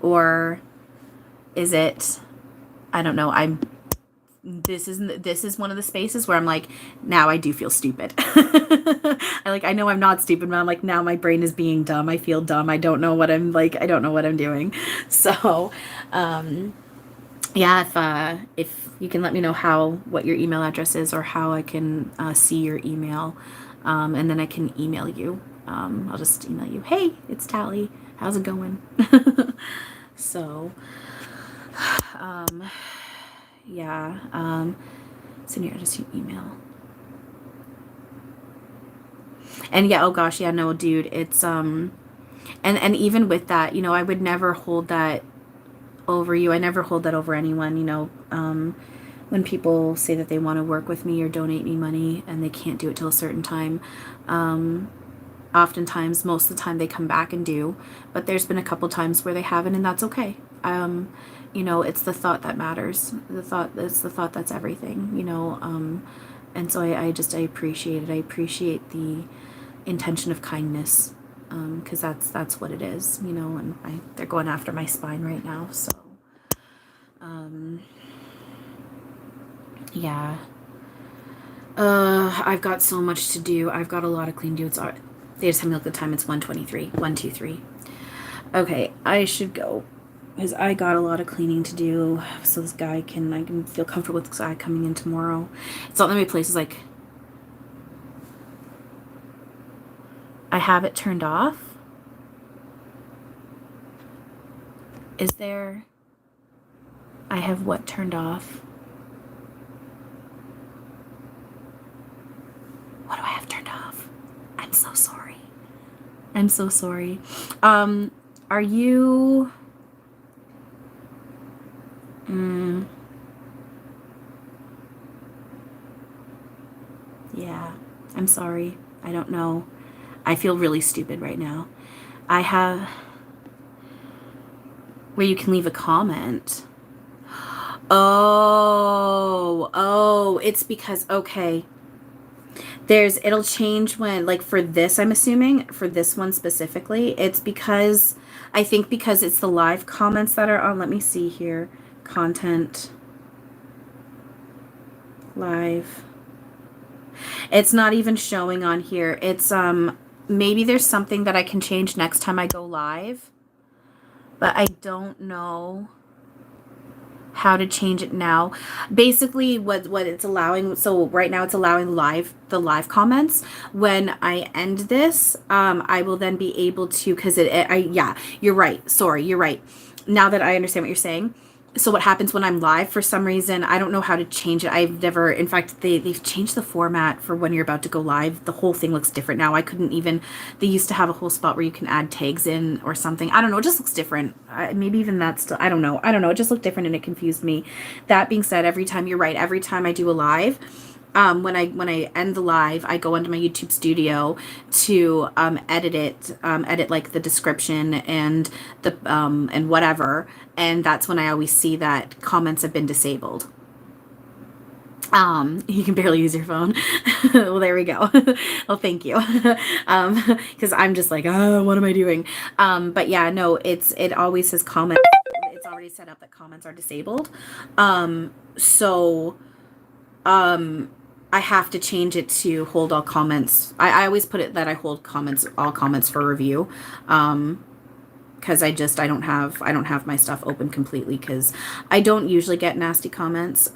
Or is it, I don't know. This is one of the spaces where I'm like, now I do feel stupid. I know I'm not stupid, but I'm like, now my brain is being dumb. I feel dumb. I don't know what I'm doing. So, yeah, if you can let me know what your email address is or how I can see your email, and then I can email you. I'll just email you. Hey, it's Tally. How's it going? So, yeah, send your address to your email. And yeah, oh gosh, yeah, no, dude, it's and even with that, I would never hold that over you. I never hold that over anyone, when people say that they want to work with me or donate me money and they can't do it till a certain time. Oftentimes, most of the time they come back and do, but there's been a couple times where they haven't, and that's okay. It's the thought that matters. It's the thought that's everything, and so I appreciate it. I appreciate the intention of kindness, because that's what it is, and they're going after my spine right now, so Um, yeah. I've got so much to do. I've got a lot of clean dudes. They just have me look at the time. It's 1:23. 1:23. Okay, I should go. Because I got a lot of cleaning to do. So I can feel comfortable with this guy coming in tomorrow. It's not that many places like I have it turned off. Is there... I have what turned off? What do I have turned off? I'm so sorry. I'm so sorry. Are you... Yeah, I'm sorry. I don't know. I feel really stupid right now. I have... Where you can leave a comment. Oh, it's because, okay. It'll change when, like for this, I'm assuming, for this one specifically, it's because, I think because it's the live comments that are on, let me see here, content, live. It's not even showing on here. It's, maybe there's something that I can change next time I go live, but I don't know how to change it now. Basically what it's allowing, so right now it's allowing the live comments. When I end this, I will then be able to, because yeah, you're right, sorry, you're right, now that I understand what you're saying. So what happens when I'm live, for some reason, I don't know how to change it. I've never, in fact, they've changed the format for when you're about to go live. The whole thing looks different now. I couldn't even, they used to have a whole spot where you can add tags in or something. I don't know. It just looks different. Maybe even that's still, I don't know. It just looked different and it confused me. That being said, you're right. Every time I do a live, when I end the live, I go into my YouTube studio to edit like the description and the and whatever, and that's when I always see that comments have been disabled. You can barely use your phone. Well, there we go. Well, thank you. Because I'm just like, oh, what am I doing? But yeah, no, it always says comments. It's already set up that comments are disabled. So I have to change it to hold all comments. I always put it that I hold all comments for review. Because I don't have my stuff open completely, because I don't usually get nasty comments.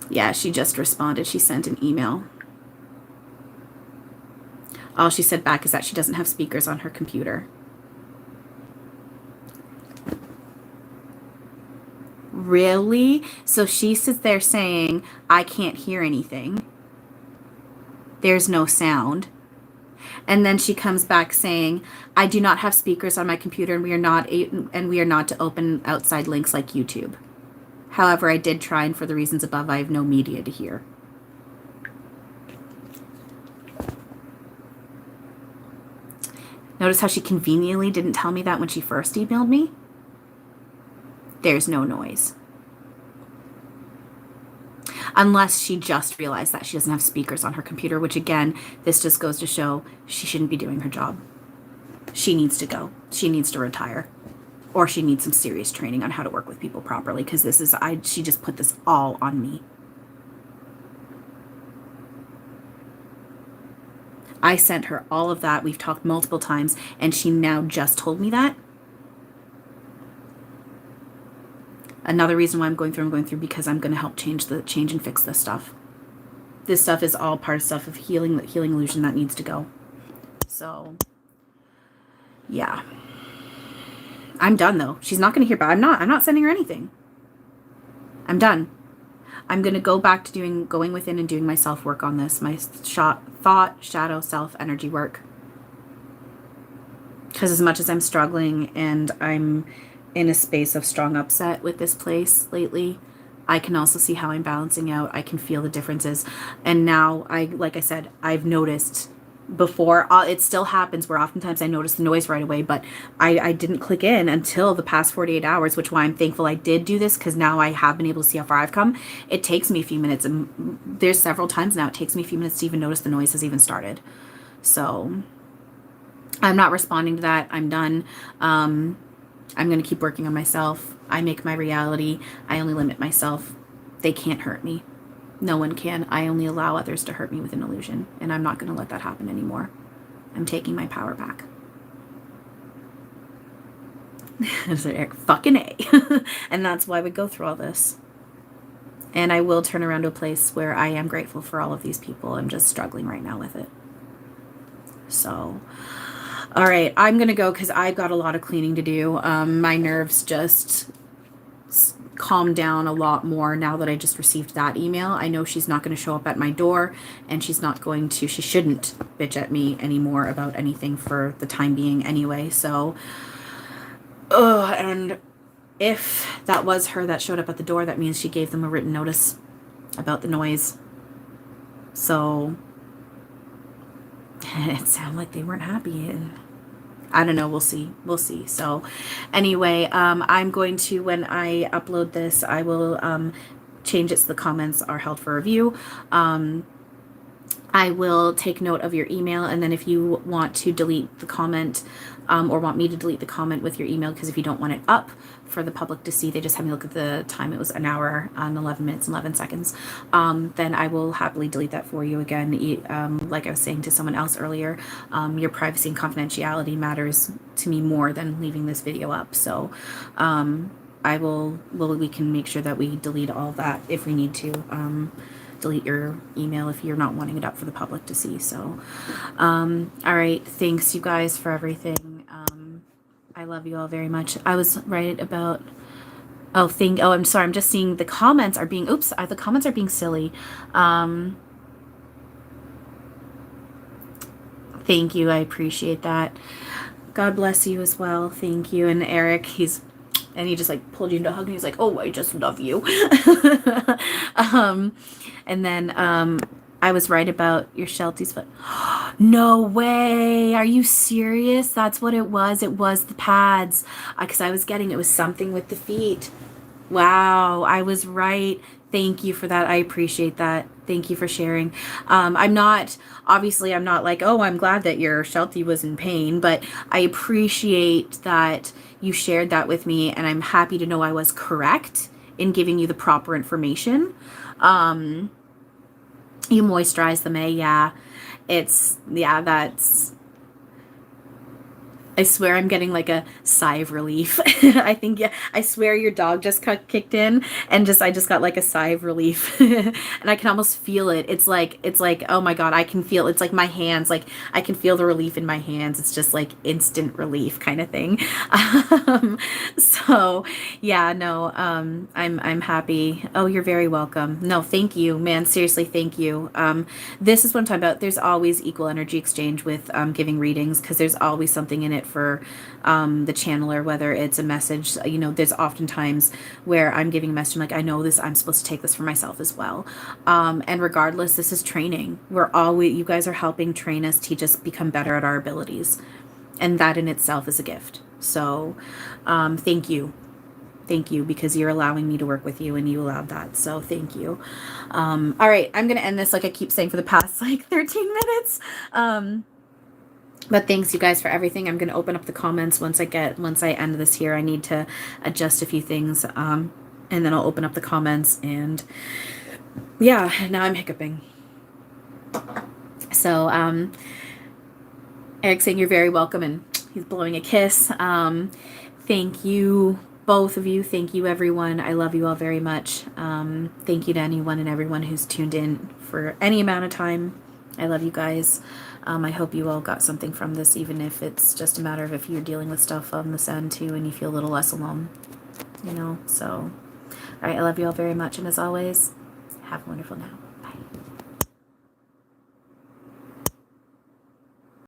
Yeah, she just responded. She sent an email. All she said back is that she doesn't have speakers on her computer. Really? So she sits there saying, I can't hear anything. There's no sound. And then she comes back saying, I do not have speakers on my computer, and we are not to open outside links like YouTube. However, I did try, and for the reasons above, I have no media to hear. Notice how she conveniently didn't tell me that when she first emailed me? There's no noise. Unless she just realized that she doesn't have speakers on her computer, which again, this just goes to show she shouldn't be doing her job. She needs to go. She needs to retire. Or she needs some serious training on how to work with people properly, because she just put this all on me. I sent her all of that. We've talked multiple times, and she now just told me that. Another reason why I'm going through because I'm going to help change and fix this stuff. This stuff is all part of healing illusion that needs to go. So, yeah. I'm done though. She's not going to hear back. I'm not sending her anything. I'm done. I'm going to go back to going within and doing my self-work on this. My thought, shadow, self, energy work. Because as much as I'm struggling and I'm in a space of strong upset with this place lately, I can also see how I'm balancing out. I can feel the differences. And now, like I said, I've noticed before. It still happens where oftentimes I notice the noise right away, but I didn't click in until the past 48 hours, which why I'm thankful I did do this, because now I have been able to see how far I've come. It takes me a few minutes, and there's several times now it takes me a few minutes to even notice the noise has even started. So I'm not responding to that. I'm done. I'm going to keep working on myself. I make my reality. I only limit myself. They can't hurt me. No one can. I only allow others to hurt me with an illusion, and I'm not going to let that happen anymore. I'm taking my power back. Eric, fucking A. And that's why we go through all this. And I will turn around to a place where I am grateful for all of these people. I'm just struggling right now with it. So, all right, I'm going to go because I've got a lot of cleaning to do. My nerves just calmed down a lot more now that I just received that email. I know she's not going to show up at my door, and she shouldn't bitch at me anymore about anything for the time being anyway. So, and if that was her that showed up at the door, that means she gave them a written notice about the noise. So it sounded like they weren't happy, and I don't know. We'll see. We'll see. So anyway, I'm going to, when I upload this, I will change it so the comments are held for review. I will take note of your email, and then if you want to delete the comment, or want me to delete the comment with your email, because if you don't want it up for the public to see, they just had me look at the time, it was an hour and 11 minutes and 11 seconds, then I will happily delete that for you again. Like I was saying to someone else earlier, your privacy and confidentiality matters to me more than leaving this video up. So we can make sure that we delete all that if we need to. Delete your email if you're not wanting it up for the public to see. So all right, thanks you guys for everything. I love you all very much. I was right about I'm sorry, I'm just seeing the comments are being the comments are being silly. Thank you, I appreciate that. God bless you as well. Thank you. And Eric, he just like pulled you into a hug, and he's like, oh, I just love you. And then I was right about your Shelties, but no way. Are you serious? That's what it was. It was the pads. Because I was getting, it was something with the feet. Wow, I was right. Thank you for that. I appreciate that. Thank you for sharing. I'm not like, oh, I'm glad that your Sheltie was in pain, but I appreciate that you shared that with me, and I'm happy to know I was correct in giving you the proper information. You moisturize them, eh? Yeah. That's, I swear I'm getting like a sigh of relief. I think, yeah, I swear your dog just kicked in, and I just got like a sigh of relief. And I can almost feel it. It's like, oh my God, I can feel, it's like my hands, like I can feel the relief in my hands. It's just like instant relief kind of thing. So yeah, no, I'm happy. Oh, you're very welcome. No, thank you, man. Seriously, thank you. This is what I'm talking about. There's always equal energy exchange with giving readings, because there's always something in it for the channeler, whether it's a message. There's oftentimes where I'm giving a message, I'm like, I know this, I'm supposed to take this for myself as well. And regardless, this is training. You guys are helping train us, teach us, become better at our abilities. And that in itself is a gift. So thank you. Thank you, because you're allowing me to work with you, and you allowed that. So thank you. All right, I'm going to end this like I keep saying for the past like 13 minutes. But thanks you guys for everything. I'm going to open up the comments once I end this here. I need to adjust a few things. And then I'll open up the comments, and yeah, now I'm hiccuping. So, Eric saying you're very welcome, and he's blowing a kiss. Thank you, both of you. Thank you, everyone. I love you all very much. Thank you to anyone and everyone who's tuned in for any amount of time. I love you guys. I hope you all got something from this, even if it's just a matter of if you're dealing with stuff on this end too, and you feel a little less alone, So, all right, I love you all very much. And as always, have a wonderful now.